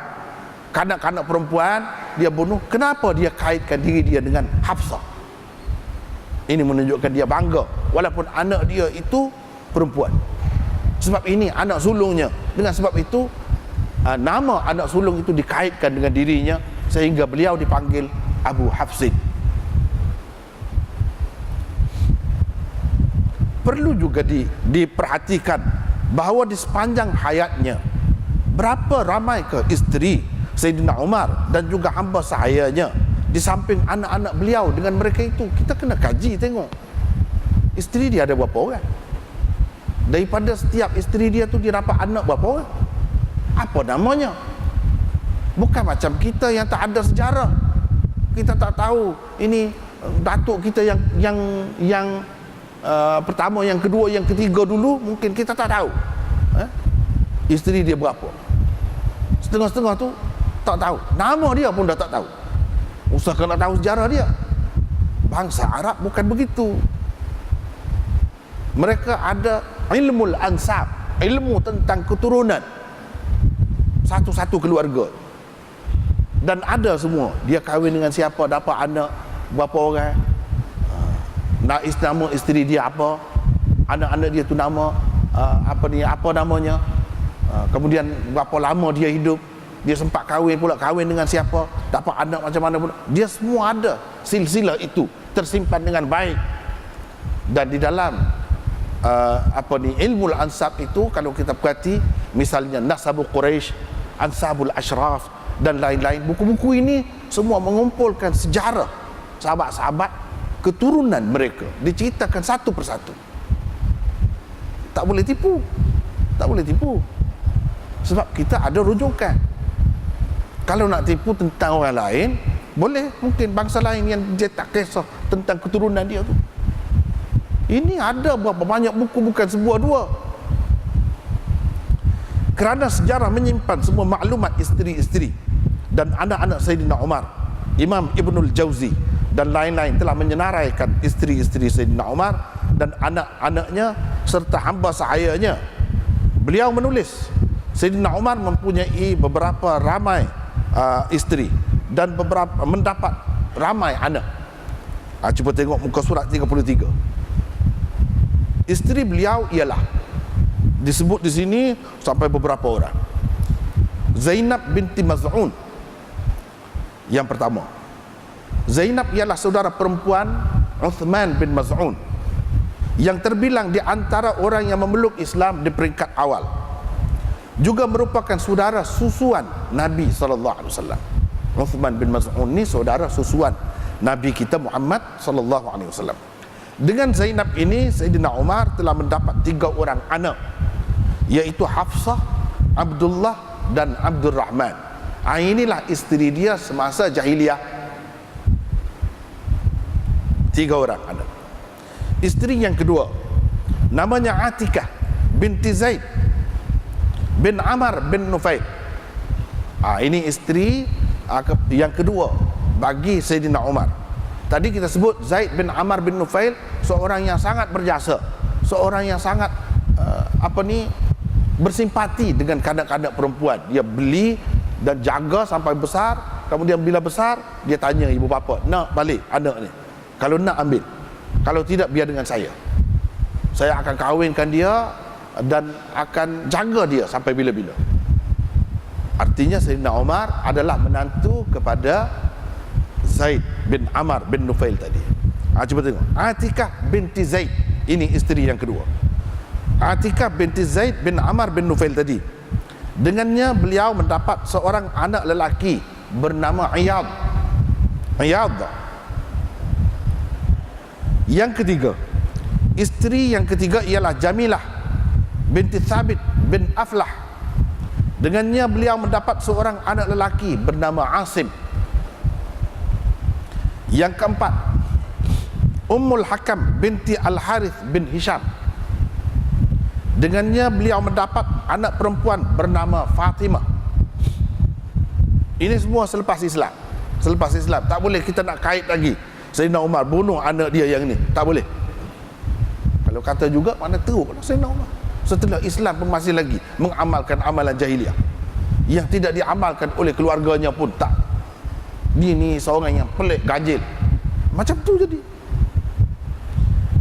kanak-kanak perempuan, dia bunuh, kenapa dia kaitkan diri dia dengan Hafsah? Ini menunjukkan dia bangga walaupun anak dia itu perempuan. Sebab ini anak sulungnya. Dengan sebab itu nama anak sulung itu dikaitkan dengan dirinya, sehingga beliau dipanggil Abu Hafsin. Perlu juga diperhatikan bahawa di sepanjang hayatnya, berapa ramai ke isteri Sayyidina Umar dan juga hamba sahayanya, di samping anak-anak beliau dengan mereka itu. Kita kena kaji tengok isteri dia ada berapa orang. Daripada setiap isteri dia tu dia dapat anak berapa orang, apa namanya. Bukan macam kita yang tak ada sejarah, kita tak tahu ini datuk kita yang pertama, yang kedua, yang ketiga dulu, mungkin kita tak tahu isteri dia berapa. Setengah-setengah tu tak tahu, nama dia pun dah tak tahu. Usahakan nak tahu sejarah dia. Bangsa Arab bukan begitu. Mereka ada ilmul ansab, ilmu tentang keturunan satu-satu keluarga, dan ada semua. Dia kahwin dengan siapa, dapat anak berapa orang, nama isteri dia apa, anak-anak dia tu nama apa namanya, kemudian berapa lama dia hidup, dia sempat kahwin dengan siapa, dapat anak macam mana pula. Dia semua ada silsilah itu tersimpan dengan baik. Dan di dalam ilmu ansab itu, kalau kita perhati, misalnya Nasabu Quraisy, Ansabul Ashraf dan lain-lain, buku-buku ini semua mengumpulkan sejarah sahabat-sahabat, keturunan mereka, diceritakan satu persatu. Tak boleh tipu, tak boleh tipu, sebab kita ada rujukan. Kalau nak tipu tentang orang lain, boleh, mungkin bangsa lain yang dia tak kisah tentang keturunan dia tu. Ini ada berapa banyak buku, bukan sebuah dua. Kerana sejarah menyimpan semua maklumat isteri-isteri dan anak-anak Sayyidina Umar, Imam Ibnul Jauzi dan lain-lain telah menyenaraikan isteri-isteri Sayyidina Umar dan anak-anaknya serta hamba sahayanya. Beliau menulis Sayyidina Umar mempunyai beberapa ramai isteri dan beberapa mendapat ramai anak. Cuba tengok muka surat 33. Isteri beliau ialah Disebut di sini sampai beberapa orang. Zainab binti Maz'un yang pertama. Zainab ialah saudara perempuan Uthman bin Maz'un yang terbilang di antara orang yang memeluk Islam di peringkat awal. Juga merupakan saudara susuan Nabi SAW. Uthman bin Maz'un ni saudara susuan Nabi kita Muhammad SAW. Dengan Zainab ini Sayyidina Umar telah mendapat 3 orang anak, iaitu Hafsah, Abdullah dan Abdurrahman. Inilah isteri dia semasa jahiliyah. 3 orang anak. Isteri yang kedua namanya Atikah binti Zaid bin Amar bin Nufail. Ini isteri yang kedua bagi Sayyidina Umar. Tadi kita sebut Zaid bin Amar bin Nufail, seorang yang sangat berjasa, seorang yang sangat bersimpati dengan kanak-kanak perempuan. Dia beli dan jaga sampai besar. Kemudian bila besar, dia tanya ibu bapa, nak balik anak ni? Kalau nak, ambil. Kalau tidak, biar dengan saya. Saya akan kahwinkan dia dan akan jaga dia sampai bila-bila. Artinya Sayyidina Umar adalah menantu kepada Zaid bin Amar bin Nufail tadi. Cuba tengok, Atikah binti Zaid, ini isteri yang kedua. Atikah binti Zaid bin Amar bin Nufail tadi, dengannya beliau mendapat seorang anak lelaki bernama Iyad. Yang ketiga, isteri yang ketiga ialah Jamilah binti Thabit bin Aflah. Dengannya beliau mendapat seorang anak lelaki bernama Asim. Yang keempat, Ummul Hakam binti Al-Harith bin Hisham. Dengannya beliau mendapat anak perempuan bernama Fatimah. Ini semua selepas Islam. Selepas Islam. Tak boleh kita nak kait lagi Sayyidina Umar bunuh anak dia yang ni. Tak boleh. Kalau kata juga, mana teruk Sayyidina Umar setelah Islam pun masih lagi mengamalkan amalan jahiliah yang tidak diamalkan oleh keluarganya pun tak. Dia ni seorang yang pelik, ganjil. Macam tu jadi.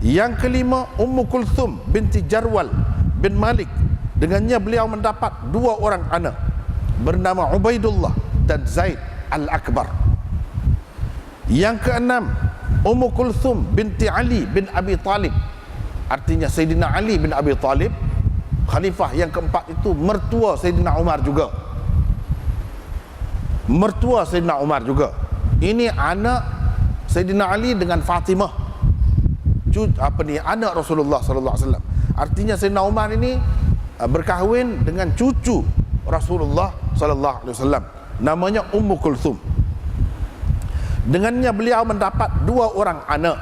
Yang kelima, Ummu Kulthum binti Jarwal bin Malik. Dengannya beliau mendapat 2 orang anak bernama Ubaidullah dan Zaid Al-Akbar. Yang keenam, Ummu Kulthum binti Ali bin Abi Talib. Artinya Sayyidina Ali bin Abi Talib, khalifah yang keempat itu, mertua Sayyidina Umar juga. Mertua Sayyidina Umar juga. Ini anak Sayyidina Ali dengan Fatimah, anak Rasulullah sallallahu alaihi wasallam. Artinya Sayyidina Umar ini berkahwin dengan cucu Rasulullah sallallahu alaihi wasallam, namanya Ummu Kulthum. Dengannya beliau mendapat 2 orang anak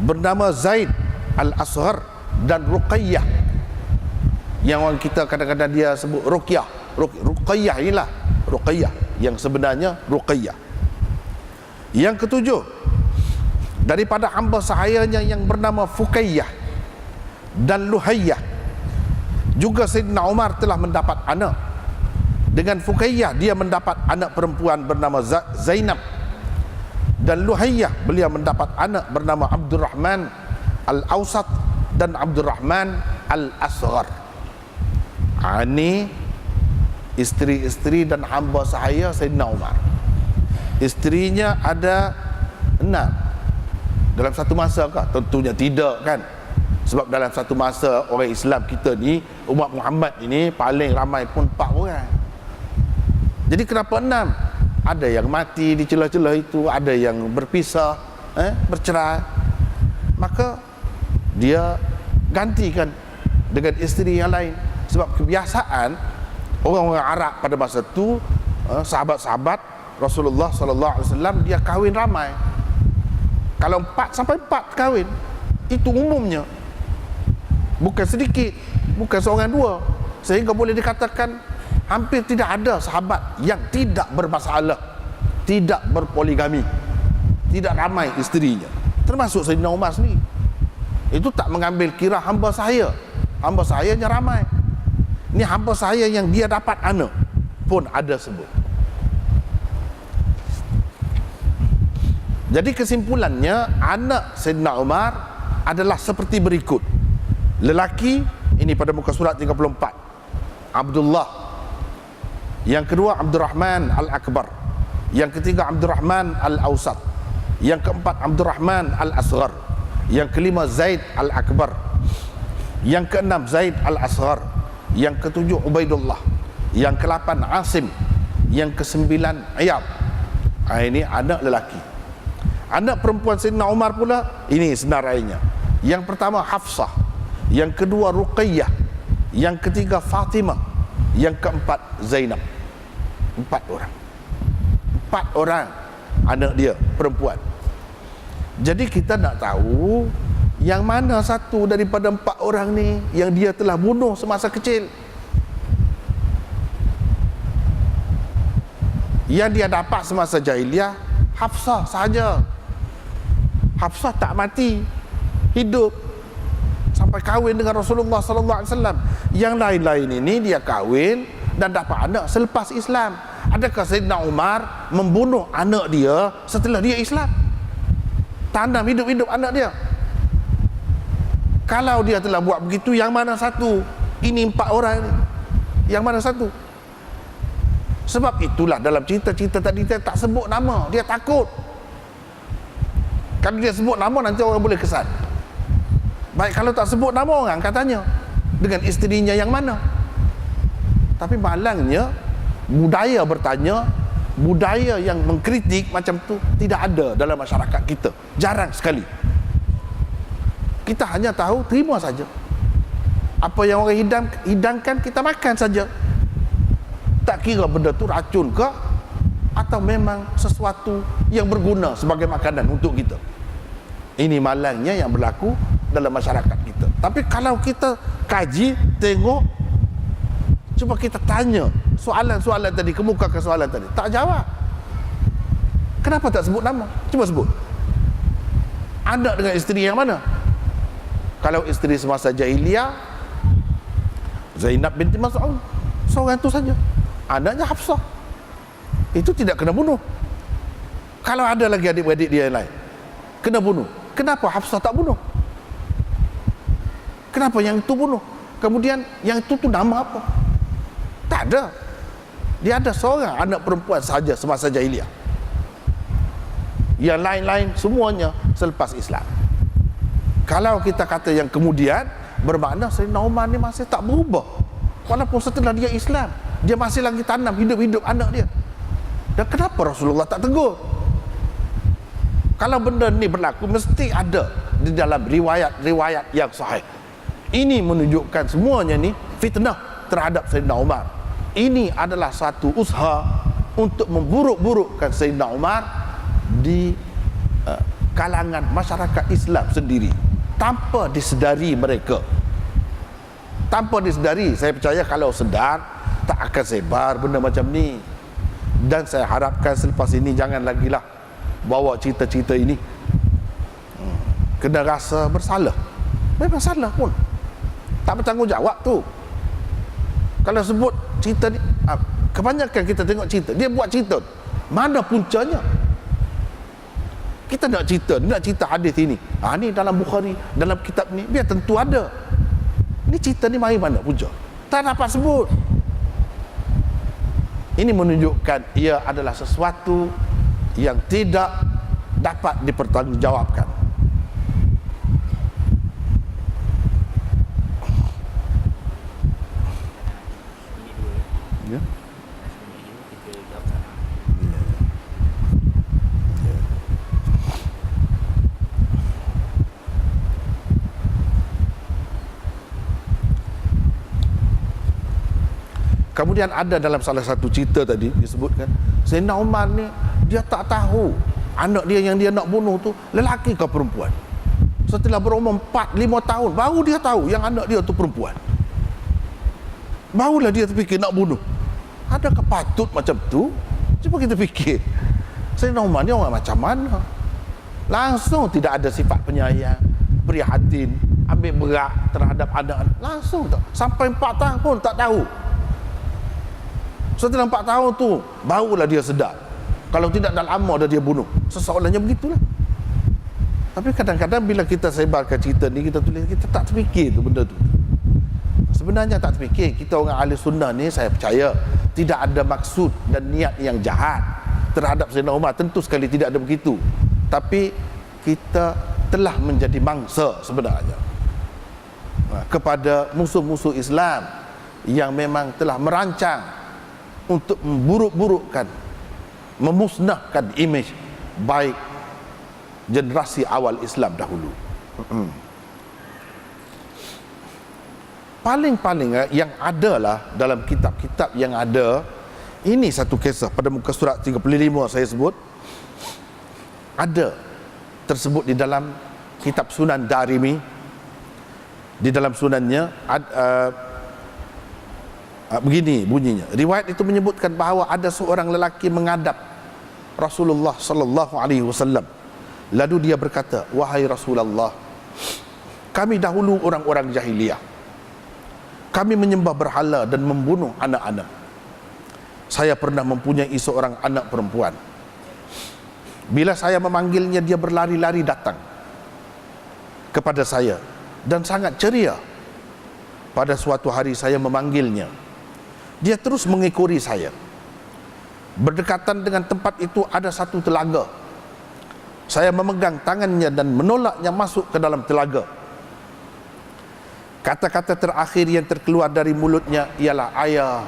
bernama Zaid Al-Asghar dan Ruqayyah, yang orang kita kadang-kadang dia sebut Ruqyah. Ruqayyah inilah Ruqayyah yang sebenarnya Ruqayyah. Yang ketujuh, daripada hamba sahayanya yang bernama Fukayyah dan Luhayyah. Juga Sayyidina Umar telah mendapat anak. Dengan Fukayyah dia mendapat anak perempuan bernama Zainab, dan Luhayyah beliau mendapat anak bernama Abdurrahman Al-Awsat dan Abdurrahman Al-Asghar. Ini isteri-isteri dan hamba sahaya Sayyidina Umar. Isterinya ada 6 dalam satu masa kah? Tentunya tidak kan. Sebab dalam satu masa orang Islam kita ni, umat Muhammad ini paling ramai pun 4 orang. Jadi kenapa 6? Ada yang mati di celah-celah itu, ada yang berpisah, bercerai. Maka dia gantikan dengan isteri yang lain. Sebab kebiasaan orang-orang Arab pada masa itu, sahabat-sahabat Rasulullah sallallahu alaihi wasallam, dia kahwin ramai. Kalau 4 sampai 4 kahwin, itu umumnya. Bukan sedikit, bukan seorang 2. Sehingga boleh dikatakan hampir tidak ada sahabat yang tidak bermasalah, tidak berpoligami, tidak ramai isterinya. Termasuk Sayyidina Umar sendiri. Itu tak mengambil kira hamba saya. Hamba sayanya ramai. Ini hamba saya yang dia dapat anak pun ada sebut. Jadi kesimpulannya, anak Sayyidina Umar adalah seperti berikut. Lelaki Ini pada muka surat 34. Abdullah. Yang kedua Abdurrahman Al-Akbar. Yang ketiga Abdurrahman Al-Awsat. Yang keempat Abdurrahman Al-Asghar. Yang kelima Zaid Al-Akbar. Yang keenam Zaid Al-Asghar. Yang ketujuh Ubaidullah. Yang ke-8 Asim. Yang ke-9 Iyad. Ini anak lelaki. Anak perempuan Sayyidina Umar pula, ini senarainya. Yang pertama Hafsah. Yang kedua Ruqayyah. Yang ketiga Fatimah. Yang keempat Zainab. 4 orang. 4 orang anak dia perempuan. Jadi kita nak tahu yang mana satu daripada 4 orang ni yang dia telah bunuh semasa kecil. Yang dia dapat semasa jahiliah Hafsah sahaja. Hafsah tak mati, hidup sampai kahwin dengan Rasulullah sallallahu alaihi wasallam. Yang lain-lain ini dia kahwin dan dapat anak selepas Islam. Adakah Sayyidina Umar membunuh anak dia setelah dia Islam? Tanam hidup-hidup anak dia. Kalau dia telah buat begitu, yang mana satu? Ini 4 orang ini, yang mana satu? Sebab itulah dalam cerita-cerita tadi dia tak sebut nama. Dia takut. Kalau dia sebut nama nanti orang boleh kesan. Baik kalau tak sebut nama orang katanya dengan isterinya yang mana. Tapi malangnya budaya bertanya, budaya yang mengkritik macam tu tidak ada dalam masyarakat kita. Jarang sekali. Kita hanya tahu terima saja. Apa yang orang hidangkan kita makan saja. Tak kira benda tu racun ke atau memang sesuatu yang berguna sebagai makanan untuk kita. Ini malangnya yang berlaku dalam masyarakat kita. Tapi kalau kita kaji, tengok, cuba kita tanya soalan-soalan tadi, kemukakan soalan tadi, tak jawab. Kenapa tak sebut nama? Cuba sebut. Anak dengan isteri yang mana? Kalau isteri semasa jahiliyah, Zainab binti Mas'ud, seorang tu saja. Anaknya Hafsah. Itu tidak kena bunuh. Kalau ada lagi adik-adik dia yang lain, kena bunuh. Kenapa Hafsah tak bunuh? Kenapa yang itu bunuh? Kemudian yang itu nama apa? Tak ada. Dia ada seorang anak perempuan saja semasa jahiliah. Yang lain-lain semuanya selepas Islam. Kalau kita kata yang kemudian, bermakna Sayyidina Umar ni masih tak berubah. Walaupun setelah dia Islam, dia masih lagi tanam hidup-hidup anak dia. Dan kenapa Rasulullah tak tegur? Kalau benda ni berlaku, mesti ada di dalam riwayat-riwayat yang sahih. Ini menunjukkan semuanya ni fitnah terhadap Sayyidina Umar. Ini adalah satu usaha untuk memburuk-burukkan Sayyidina Umar di kalangan masyarakat Islam sendiri, tanpa disedari mereka. Tanpa disedari. Saya percaya kalau sedar, tak akan sebar benda macam ni. Dan saya harapkan selepas ini jangan lagi lah bawa cerita-cerita ini. Kena rasa bersalah. Memang salah pun, tak bertanggungjawab tu. Kalau sebut cerita ni, kebanyakan kita tengok cerita, dia buat cerita, mana puncanya? Kita nak cerita hadis ini. Ni dalam Bukhari, dalam kitab ni, biar tentu ada. Ni cerita ni mari mana punca? Tak dapat sebut. Ini menunjukkan ia adalah sesuatu yang tidak dapat dipertanggungjawabkan. Ya. Kemudian ada dalam salah satu cerita tadi disebutkan Sayyidina Umar ni dia tak tahu anak dia yang dia nak bunuh tu lelaki ke perempuan. Setelah berumur 4-5 tahun baru dia tahu yang anak dia tu perempuan. Barulah dia terfikir nak bunuh. Adakah patut macam tu? Cuba kita fikir. Sayyidina Umar ni orang macam mana? Langsung tidak ada sifat penyayang, prihatin, ambil berat terhadap anak-anak. Langsung tak. Sampai 4 tahun tak tahu. Setelah 4 tahun tu barulah dia sedar. Kalau tidak dah lama dah dia bunuh. Sesoalannya begitulah. Tapi kadang-kadang bila kita sebarkan cerita ni, kita tulis, kita tak terfikir tu benda tu. Sebenarnya tak terfikir. Kita orang ahli sunnah ni, saya percaya tidak ada maksud dan niat yang jahat terhadap Sayyidina Umar. Tentu sekali tidak ada begitu. Tapi kita telah menjadi mangsa sebenarnya kepada musuh-musuh Islam yang memang telah merancang untuk memburuk-burukkan, memusnahkan imej baik generasi awal Islam dahulu. Paling-paling yang adalah dalam kitab-kitab yang ada, ini satu kisah pada muka surat 35 saya sebut, ada tersebut di dalam kitab Sunan Darimi. Di dalam sunannya begini bunyinya. Riwayat itu menyebutkan bahawa ada seorang lelaki menghadap Rasulullah sallallahu alaihi wasallam. Lalu dia berkata, "Wahai Rasulullah, kami dahulu orang-orang jahiliyah. Kami menyembah berhala dan membunuh anak-anak. Saya pernah mempunyai seorang anak perempuan. Bila saya memanggilnya, dia berlari-lari datang kepada saya dan sangat ceria. Pada suatu hari saya memanggilnya, dia terus mengikuri saya. Berdekatan dengan tempat itu ada satu telaga. Saya memegang tangannya dan menolaknya masuk ke dalam telaga. Kata-kata terakhir yang terkeluar dari mulutnya ialah ayah."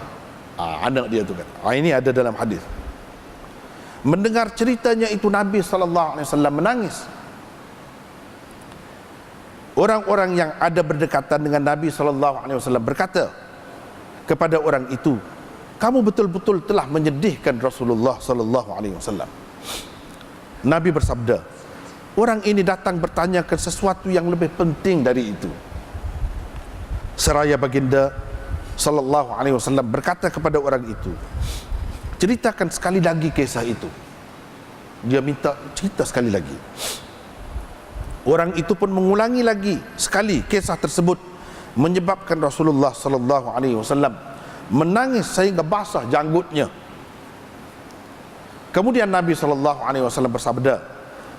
Anak dia tu kata. Ini ada dalam hadis. Mendengar ceritanya itu, Nabi SAW menangis. Orang-orang yang ada berdekatan dengan Nabi SAW berkata kepada orang itu, "Kamu betul-betul telah menyedihkan Rasulullah SAW." Nabi bersabda, "Orang ini datang bertanyakan sesuatu yang lebih penting dari itu." Seraya baginda SAW berkata kepada orang itu, "Ceritakan sekali lagi kisah itu." Dia minta cerita sekali lagi. Orang itu pun mengulangi lagi sekali kisah tersebut, menyebabkan Rasulullah SAW menangis sehingga basah janggutnya. Kemudian Nabi SAW bersabda,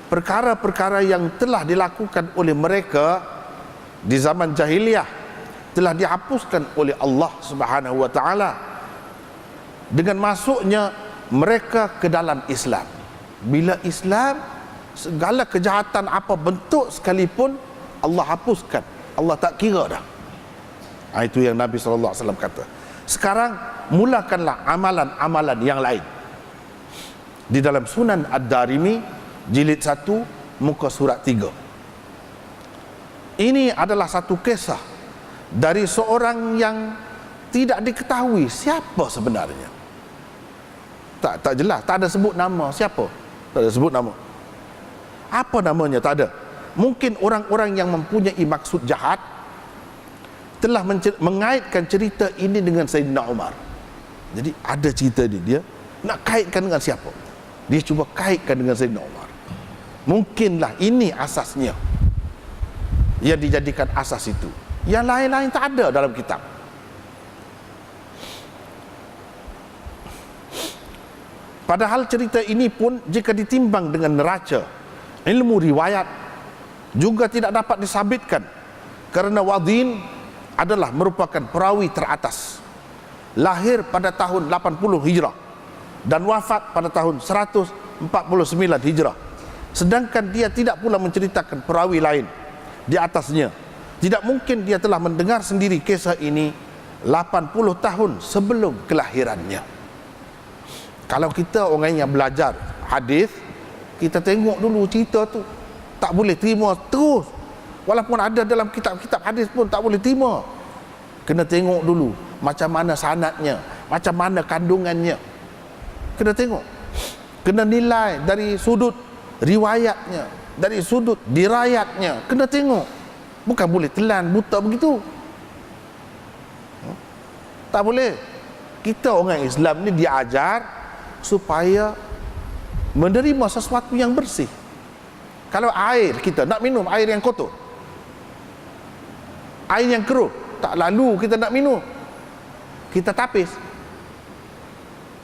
"Perkara-perkara yang telah dilakukan oleh mereka di zaman jahiliyah telah dihapuskan oleh Allah Subhanahu wa taala dengan masuknya mereka ke dalam Islam." Bila Islam, segala kejahatan apa bentuk sekalipun Allah hapuskan. Allah tak kira dah. Itu yang Nabi SAW kata. Sekarang mulakanlah amalan-amalan yang lain. Di dalam Sunan Ad-Darimi jilid 1 muka surat 3. Ini adalah satu kisah dari seorang yang tidak diketahui siapa sebenarnya. Tak jelas, tak ada sebut nama siapa. Tak ada sebut nama. Apa namanya? Tak ada. Mungkin orang-orang yang mempunyai maksud jahat telah mengaitkan cerita ini dengan Sayyidina Umar. Jadi ada cerita ni, dia nak kaitkan dengan siapa? Dia cuba kaitkan dengan Sayyidina Umar. Mungkinlah ini asasnya, yang dijadikan asas itu. Yang lain-lain tak ada dalam kitab. Padahal cerita ini pun jika ditimbang dengan neraca ilmu riwayat juga tidak dapat disabitkan, kerana Wadin adalah merupakan perawi teratas, lahir pada tahun 80 Hijrah dan wafat pada tahun 149 Hijrah. Sedangkan dia tidak pula menceritakan perawi lain di atasnya. Tidak mungkin dia telah mendengar sendiri kisah ini 80 tahun sebelum kelahirannya. Kalau kita orang yang belajar hadis, kita tengok dulu cerita tu, tak boleh terima terus. Walaupun ada dalam kitab-kitab hadis pun tak boleh terima. Kena tengok dulu macam mana sanadnya, macam mana kandungannya. Kena tengok. Kena nilai dari sudut riwayatnya, dari sudut dirayatnya. Kena tengok. Bukan boleh telan buta begitu. Tak boleh. Kita orang Islam ni diajar supaya menerima sesuatu yang bersih. Kalau air, kita nak minum air yang kotor, air yang keruh, tak lalu kita nak minum, kita tapis.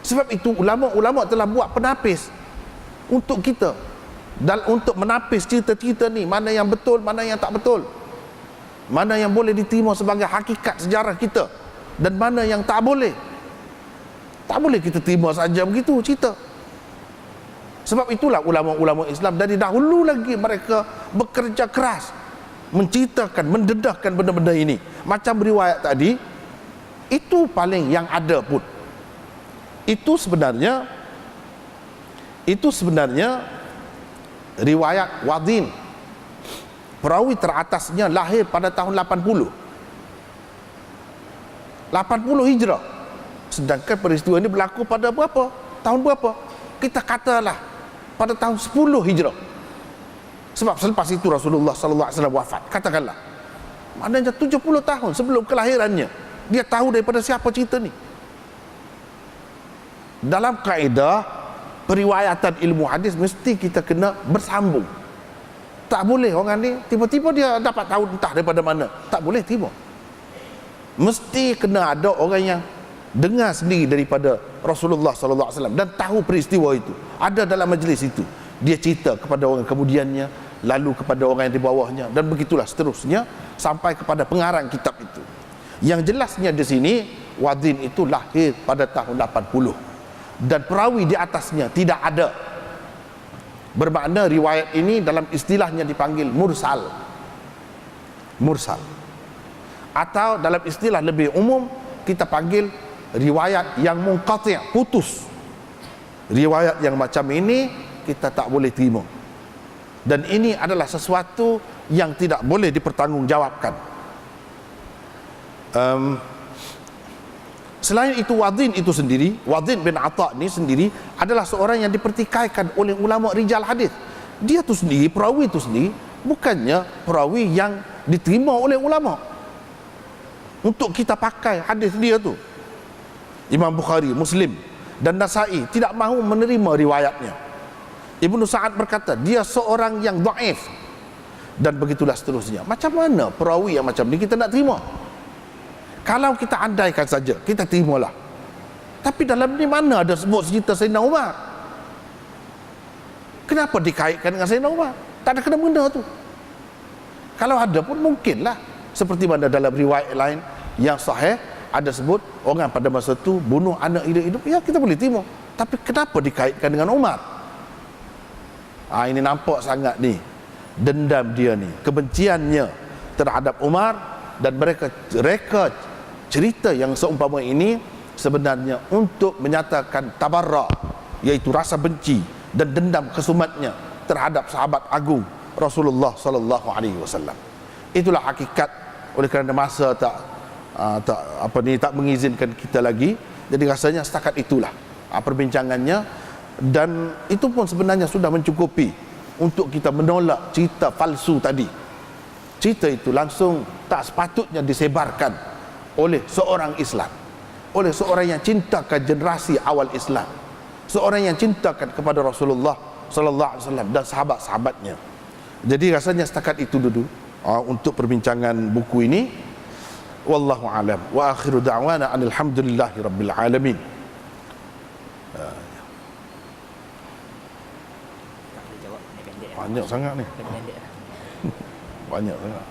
Sebab itu ulama-ulama telah buat penapis untuk kita, dan untuk menapis cerita-cerita ni, mana yang betul, mana yang tak betul. mana yang boleh diterima sebagai hakikat sejarah kita dan mana yang tak boleh. Tak boleh kita terima saja begitu cerita. Sebab itulah ulama-ulama Islam dari dahulu lagi mereka bekerja keras menceritakan, mendedahkan benda-benda ini. Macam riwayat tadi, itu paling yang ada pun. Itu sebenarnya riwayat Wadin. Perawi teratasnya lahir pada tahun 80 Hijrah. Sedangkan peristiwa ini berlaku pada berapa? Tahun berapa? Kita katalah pada tahun 10 Hijrah. Sebab selepas itu Rasulullah sallallahu alaihi wasallam wafat. Katakanlah, maknanya 70 tahun sebelum kelahirannya dia tahu daripada siapa cerita ni. Dalam kaedah periwayatan ilmu hadis mesti kita kena bersambung. Tak boleh orang ni tiba-tiba dia dapat tahu entah daripada mana. Tak boleh tiba. Mesti kena ada orang yang dengar sendiri daripada Rasulullah sallallahu alaihi wasallam dan tahu peristiwa itu. Ada dalam majlis itu. Dia cerita kepada orang kemudiannya, lalu kepada orang yang di bawahnya, dan begitulah seterusnya sampai kepada pengarang kitab itu. Yang jelasnya di sini Wadin itu lahir pada tahun 80 dan perawi di atasnya tidak ada. Bermakna riwayat ini dalam istilahnya dipanggil mursal. Atau dalam istilah lebih umum kita panggil riwayat yang munqati', putus. Riwayat yang macam ini kita tak boleh terima. Dan ini adalah sesuatu yang tidak boleh dipertanggungjawabkan. Selain itu Wadin itu sendiri, Wadin bin Atha ni sendiri adalah seorang yang dipertikaikan oleh ulama rijal hadis. Dia tu sendiri, perawi tu sendiri bukannya perawi yang diterima oleh ulama untuk kita pakai hadis dia tu. Imam Bukhari, Muslim dan Nasai tidak mahu menerima riwayatnya. Ibnu Sa'ad berkata dia seorang yang dhaif, dan begitulah seterusnya. Macam mana perawi yang macam ni kita nak terima? Kalau kita andaikan saja, kita terimalah. Tapi dalam ni mana ada sebut cerita Sayyidina Umar? Kenapa dikaitkan dengan Sayyidina Umar? Tak ada kena-mengena tu. Kalau ada pun mungkinlah, seperti mana dalam riwayat lain yang sahih ada sebut orang pada masa tu bunuh anak hidup-hidup, ya kita boleh terima. Tapi kenapa dikaitkan dengan Umar? Ini nampak sangat ni dendam dia ni, kebenciannya terhadap Umar, dan mereka cerita yang seumpama ini sebenarnya untuk menyatakan tabarra, iaitu rasa benci dan dendam kesumatnya terhadap sahabat agung Rasulullah sallallahu alaihi wasallam. Itulah hakikat. Oleh kerana masa tak mengizinkan kita lagi, jadi rasanya setakat itulah perbincangannya, dan itu pun sebenarnya sudah mencukupi untuk kita menolak cerita palsu tadi. Cerita itu langsung tak sepatutnya disebarkan oleh seorang Islam, oleh seorang yang cintakan generasi awal Islam, seorang yang cintakan kepada Rasulullah sallallahu alaihi wasallam dan sahabat-sahabatnya. Jadi rasanya setakat itu dulu untuk perbincangan buku ini. Wallahu alam wa akhiru da'wana alhamdulillahi rabbil alamin. Banyak sangat ni. Banyak sangat.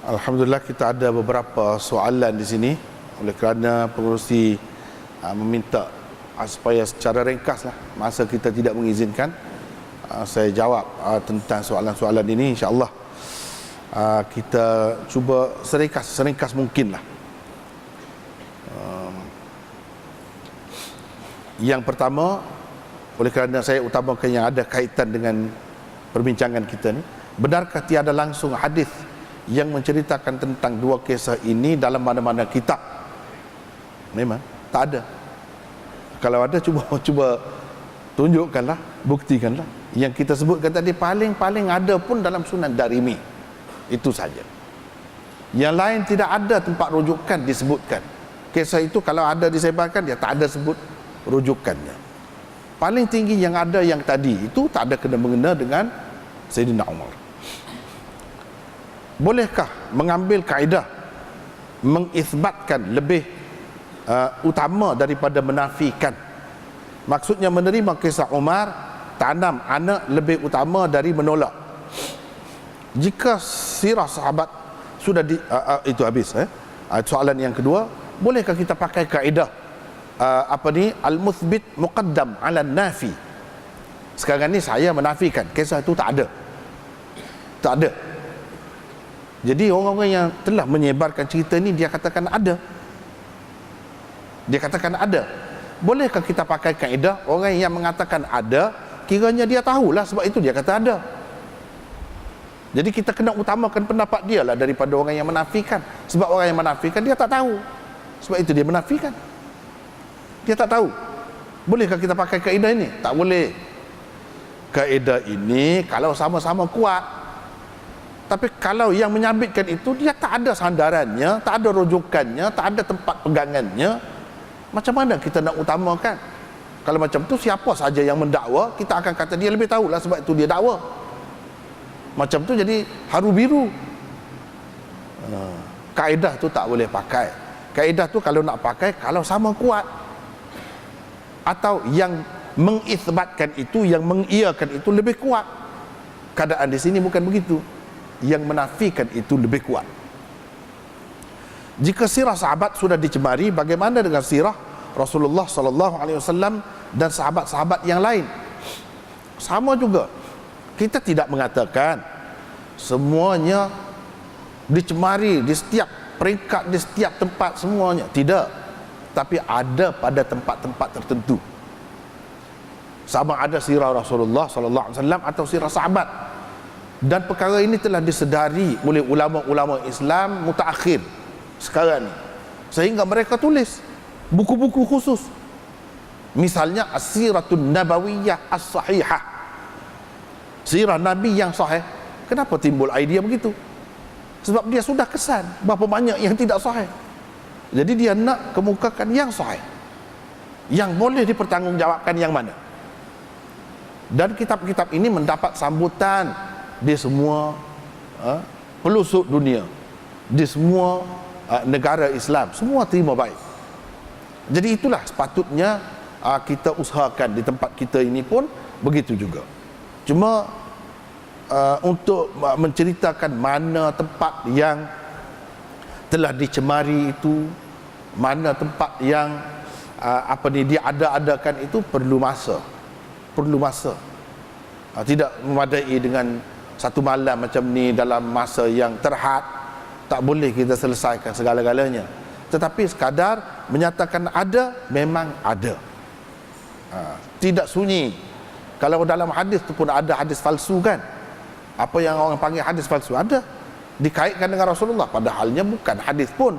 Alhamdulillah kita ada beberapa soalan di sini, oleh kerana pengerusi meminta supaya secara ringkas lah, masa kita tidak mengizinkan, saya jawab tentang soalan-soalan ini. InsyaAllah kita cuba seringkas mungkin lah. Yang pertama, oleh kerana saya utamakan yang ada kaitan dengan perbincangan kita ni, benarkah tiada langsung hadis yang menceritakan tentang dua kisah ini dalam mana-mana kitab? Memang tak ada. Kalau ada, cuba tunjukkanlah, buktikanlah. Yang kita sebutkan tadi paling ada pun dalam Sunan Darimi, itu saja. Yang lain tidak ada tempat rujukan disebutkan. Kisah itu kalau ada disebarkan, dia tak ada sebut rujukannya. Paling tinggi yang ada yang tadi itu tak ada kena-mengena dengan Sayyidina Umar. Bolehkah mengambil kaedah mengisbatkan lebih utama daripada menafikan? Maksudnya menerima kisah Umar tanam anak lebih utama dari menolak. Jika sirah sahabat sudah itu habis. Soalan yang kedua, bolehkah kita pakai kaedah al-muthbit muqaddam ala nafi? Sekarang ni saya menafikan kisah itu tak ada. Jadi orang-orang yang telah menyebarkan cerita ni, dia katakan ada. Bolehkah kita pakai kaedah orang yang mengatakan ada, kiranya dia tahulah, sebab itu dia kata ada. Jadi kita kena utamakan pendapat dia lah daripada orang yang menafikan. Sebab orang yang menafikan dia tak tahu, sebab itu dia menafikan. Dia tak tahu. Bolehkah kita pakai kaedah ini? Tak boleh. Kaedah ini kalau sama-sama kuat. Tapi kalau yang menyabitkan itu dia tak ada sandarannya, tak ada rujukannya, tak ada tempat pegangannya, macam mana kita nak utamakan? Kalau macam tu, siapa saja yang mendakwa, kita akan kata dia lebih tahulah, sebab itu dia dakwa. Macam tu jadi haru biru. Kaedah tu tak boleh pakai. Kaedah tu kalau nak pakai, kalau sama kuat, atau yang mengisbatkan itu, yang mengiyakan itu lebih kuat. Keadaan di sini bukan begitu. Yang menafikan itu lebih kuat. Jika sirah sahabat sudah dicemari, bagaimana dengan sirah Rasulullah SAW dan sahabat-sahabat yang lain? Sama juga. Kita tidak mengatakan semuanya dicemari di setiap peringkat, di setiap tempat semuanya. Tidak. Tapi ada pada tempat-tempat tertentu. Sama ada sirah Rasulullah SAW atau sirah sahabat. Dan perkara ini telah disedari oleh ulama-ulama Islam mutaakhir sekarang ni, sehingga mereka tulis buku-buku khusus. Misalnya As-Siratun Nabawiyah As-Sahihah, sirah Nabi yang sahih. Kenapa timbul idea begitu? Sebab dia sudah kesan berapa banyak yang tidak sahih. Jadi dia nak kemukakan yang sahih, yang boleh dipertanggungjawabkan yang mana. Dan kitab-kitab ini mendapat sambutan di semua pelosok dunia, di semua negara Islam, semua terima baik. Jadi itulah sepatutnya kita usahakan di tempat kita ini pun begitu juga. Cuma untuk menceritakan mana tempat yang telah dicemari itu, mana tempat yang dia ada-adakan itu, perlu masa. Tidak memadai dengan satu malam macam ni dalam masa yang terhad. Tak boleh kita selesaikan segala-galanya. Tetapi sekadar menyatakan ada, memang ada. Tidak sunyi. Kalau dalam hadis tu pun ada hadis palsu kan. Apa yang orang panggil hadis palsu ada, dikaitkan dengan Rasulullah, padahalnya bukan hadis pun,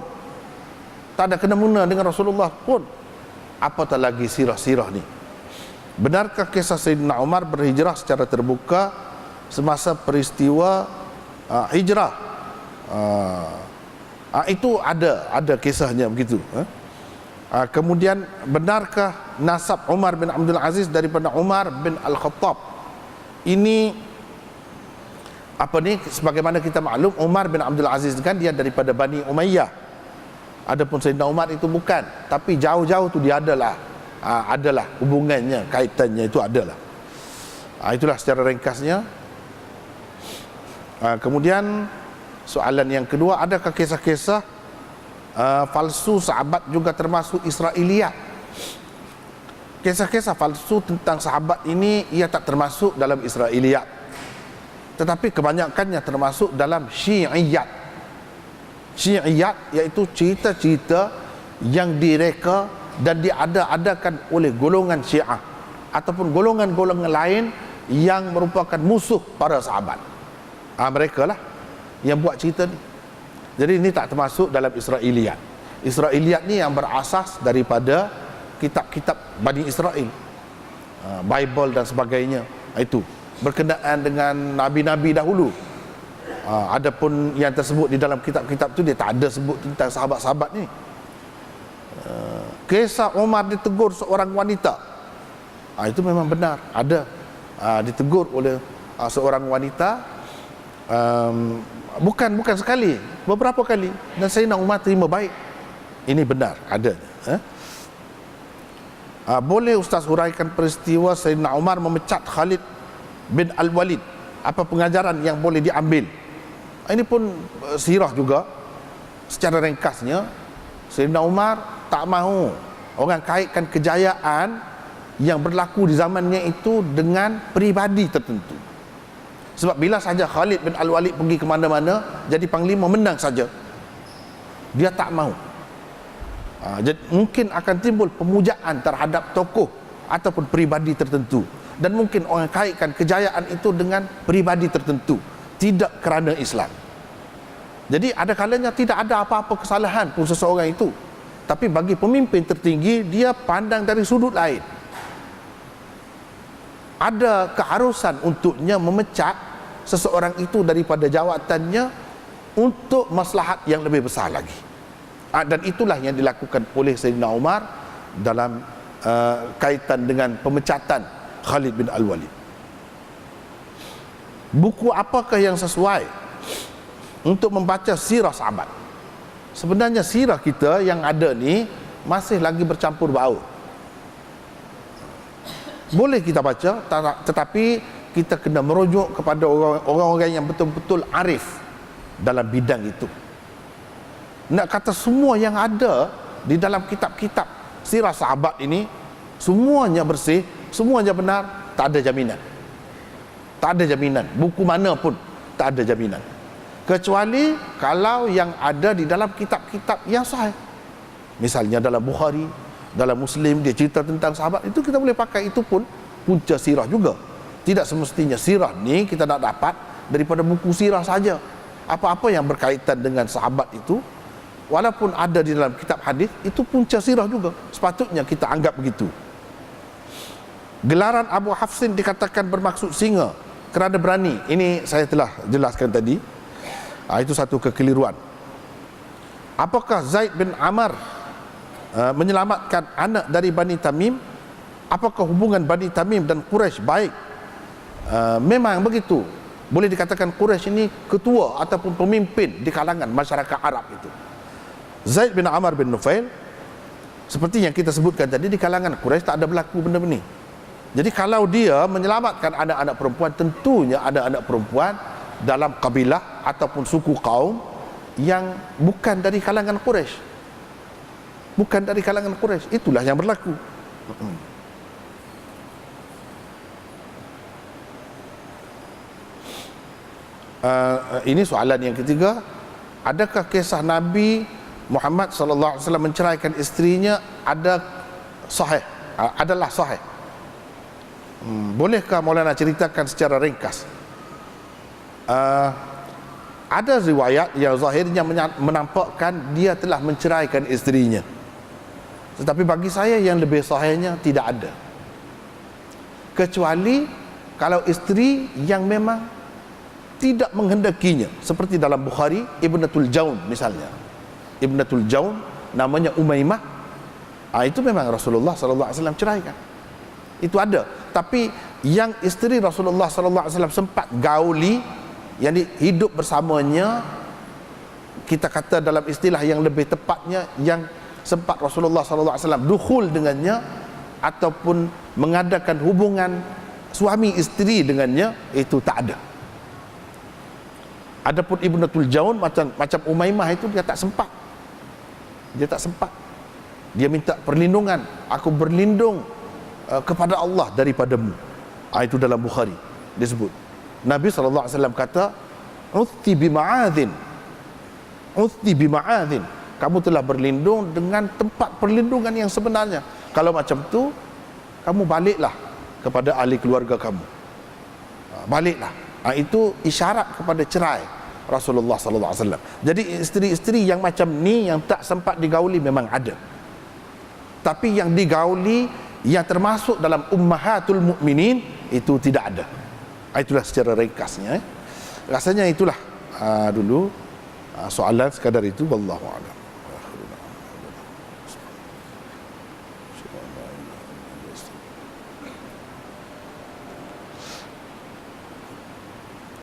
tak ada kena-mengena dengan Rasulullah pun, apatah lagi sirah-sirah ni. Benarkah kisah Sayyidina Umar berhijrah secara terbuka semasa peristiwa hijrah? Itu ada kisahnya begitu. Kemudian, benarkah nasab Umar bin Abdul Aziz daripada Umar bin Al-Khattab? Ini sebagaimana kita maklum, Umar bin Abdul Aziz kan dia daripada Bani Umayyah. Adapun Sayyidina Umar itu bukan, tapi jauh-jauh tu dia adalah hubungannya, kaitannya itu adalah. Itulah secara ringkasnya. Kemudian Soalan yang kedua, adakah kisah-kisah falsu sahabat juga termasuk Israiliyat? Kisah-kisah falsu tentang sahabat ini ia tak termasuk dalam Israiliyat, tetapi kebanyakannya termasuk dalam Syi'iyat. Syi'iyat iaitu cerita-cerita yang direka dan diada-adakan oleh golongan Syiah ataupun golongan-golongan lain yang merupakan musuh para sahabat. Mereka lah yang buat cerita ni. Jadi ini tak termasuk dalam Israiliyat. Israiliyat ni yang berasas daripada kitab-kitab Bani Israel, Bible dan sebagainya. Itu berkenaan dengan nabi-nabi dahulu. Adapun yang tersebut di dalam kitab-kitab tu dia tak ada sebut tentang sahabat-sahabat ni. Kisah Umar ditegur seorang wanita, itu memang benar, ada. Ditegur oleh seorang wanita, bukan sekali, beberapa kali, dan Sayyidina Umar terima baik. Ini benar, ada. Boleh Ustaz huraikan peristiwa Sayyidina Umar memecat Khalid bin Al-Walid? Apa pengajaran yang boleh diambil? Ini pun sirah juga. Secara ringkasnya, Sayyidina Umar tak mahu orang kaitkan kejayaan yang berlaku di zamannya itu dengan peribadi tertentu. Sebab bila saja Khalid bin Al-Walid pergi ke mana-mana jadi panglima, menang saja, dia tak mahu. Jadi mungkin akan timbul pemujaan terhadap tokoh ataupun peribadi tertentu, dan mungkin orang kaitkan kejayaan itu dengan peribadi tertentu, tidak kerana Islam. Jadi ada kalanya tidak ada apa-apa kesalahan pun seseorang itu, tapi bagi pemimpin tertinggi dia pandang dari sudut lain. Ada keharusan untuknya memecat seseorang itu daripada jawatannya untuk maslahat yang lebih besar lagi. Dan itulah yang dilakukan oleh Sayyidina Umar dalam kaitan dengan pemecatan Khalid bin Al-Walid. Buku apakah yang sesuai untuk membaca sirah sahabat? Sebenarnya sirah kita yang ada ni masih lagi bercampur baur. Boleh kita baca, tetapi kita kena merujuk kepada orang-orang yang betul-betul arif dalam bidang itu. Nak kata semua yang ada di dalam kitab-kitab sirah sahabat ini semuanya bersih, semuanya benar, tak ada jaminan. Tak ada jaminan. Buku mana pun tak ada jaminan. Kecuali kalau yang ada di dalam kitab-kitab yang sahih. Misalnya dalam Bukhari, dalam Muslim dia cerita tentang sahabat, itu kita boleh pakai, itu pun punca sirah juga. Tidak semestinya sirah ni kita nak dapat daripada buku sirah saja. Apa-apa yang berkaitan dengan sahabat itu, walaupun ada di dalam kitab hadis, itu punca sirah juga. Sepatutnya kita anggap begitu. Gelaran Abu Hafsin dikatakan bermaksud singa kerana berani. Ini saya telah jelaskan tadi. Itu satu kekeliruan. Apakah Zaid bin Amr menyelamatkan anak dari Bani Tamim? Apakah hubungan Bani Tamim dan Quraisy baik? Memang begitu. Boleh dikatakan Quraisy ini ketua ataupun pemimpin di kalangan masyarakat Arab itu. Zaid bin Amr bin Nufail, seperti yang kita sebutkan tadi, di kalangan Quraisy tak ada berlaku benda-benda ni. Jadi kalau dia menyelamatkan anak-anak perempuan, tentunya ada anak perempuan dalam kabilah ataupun suku kaum yang bukan dari kalangan Quraisy. Bukan dari kalangan Quraisy, itulah yang berlaku. Ini soalan yang ketiga. Adakah kisah Nabi Muhammad sallallahu alaihi wasallam menceraikan isterinya adalah sahih? Bolehkah Maulana ceritakan secara ringkas? Ada riwayat yang zahirnya menampakkan dia telah menceraikan isterinya, tetapi bagi saya yang lebih sahihnya tidak ada, kecuali kalau isteri yang memang tidak menghendakinya, seperti dalam Bukhari, Ibnatul Jaun misalnya. Ibnatul Jaun namanya Umaymah, itu memang Rasulullah sallallahu alaihi wasallam ceraikan. Itu ada. Tapi yang isteri Rasulullah sallallahu alaihi wasallam sempat gauli, yang hidup bersamanya, kita kata dalam istilah yang lebih tepatnya, yang sempat Rasulullah sallallahu alaihi wasallam dukhul dengannya ataupun mengadakan hubungan suami isteri dengannya, itu tak ada. Adapun Ibnatul Jaun macam Umaymah itu dia tak sempat. Dia minta perlindungan, aku berlindung kepada Allah daripadamu. Itu dalam Bukhari disebut. Nabi SAW kata, uthti bima'adhin, kamu telah berlindung dengan tempat perlindungan yang sebenarnya. Kalau macam tu, kamu baliklah kepada ahli keluarga kamu, baliklah. Itu isyarat kepada cerai Rasulullah SAW. Jadi isteri-isteri yang macam ni, yang tak sempat digauli memang ada, tapi yang digauli, yang termasuk dalam ummahatul mukminin, itu tidak ada. Itulah secara ringkasnya. Rasanya itulah dulu soalan sekadar itu. Wallahu a'lam.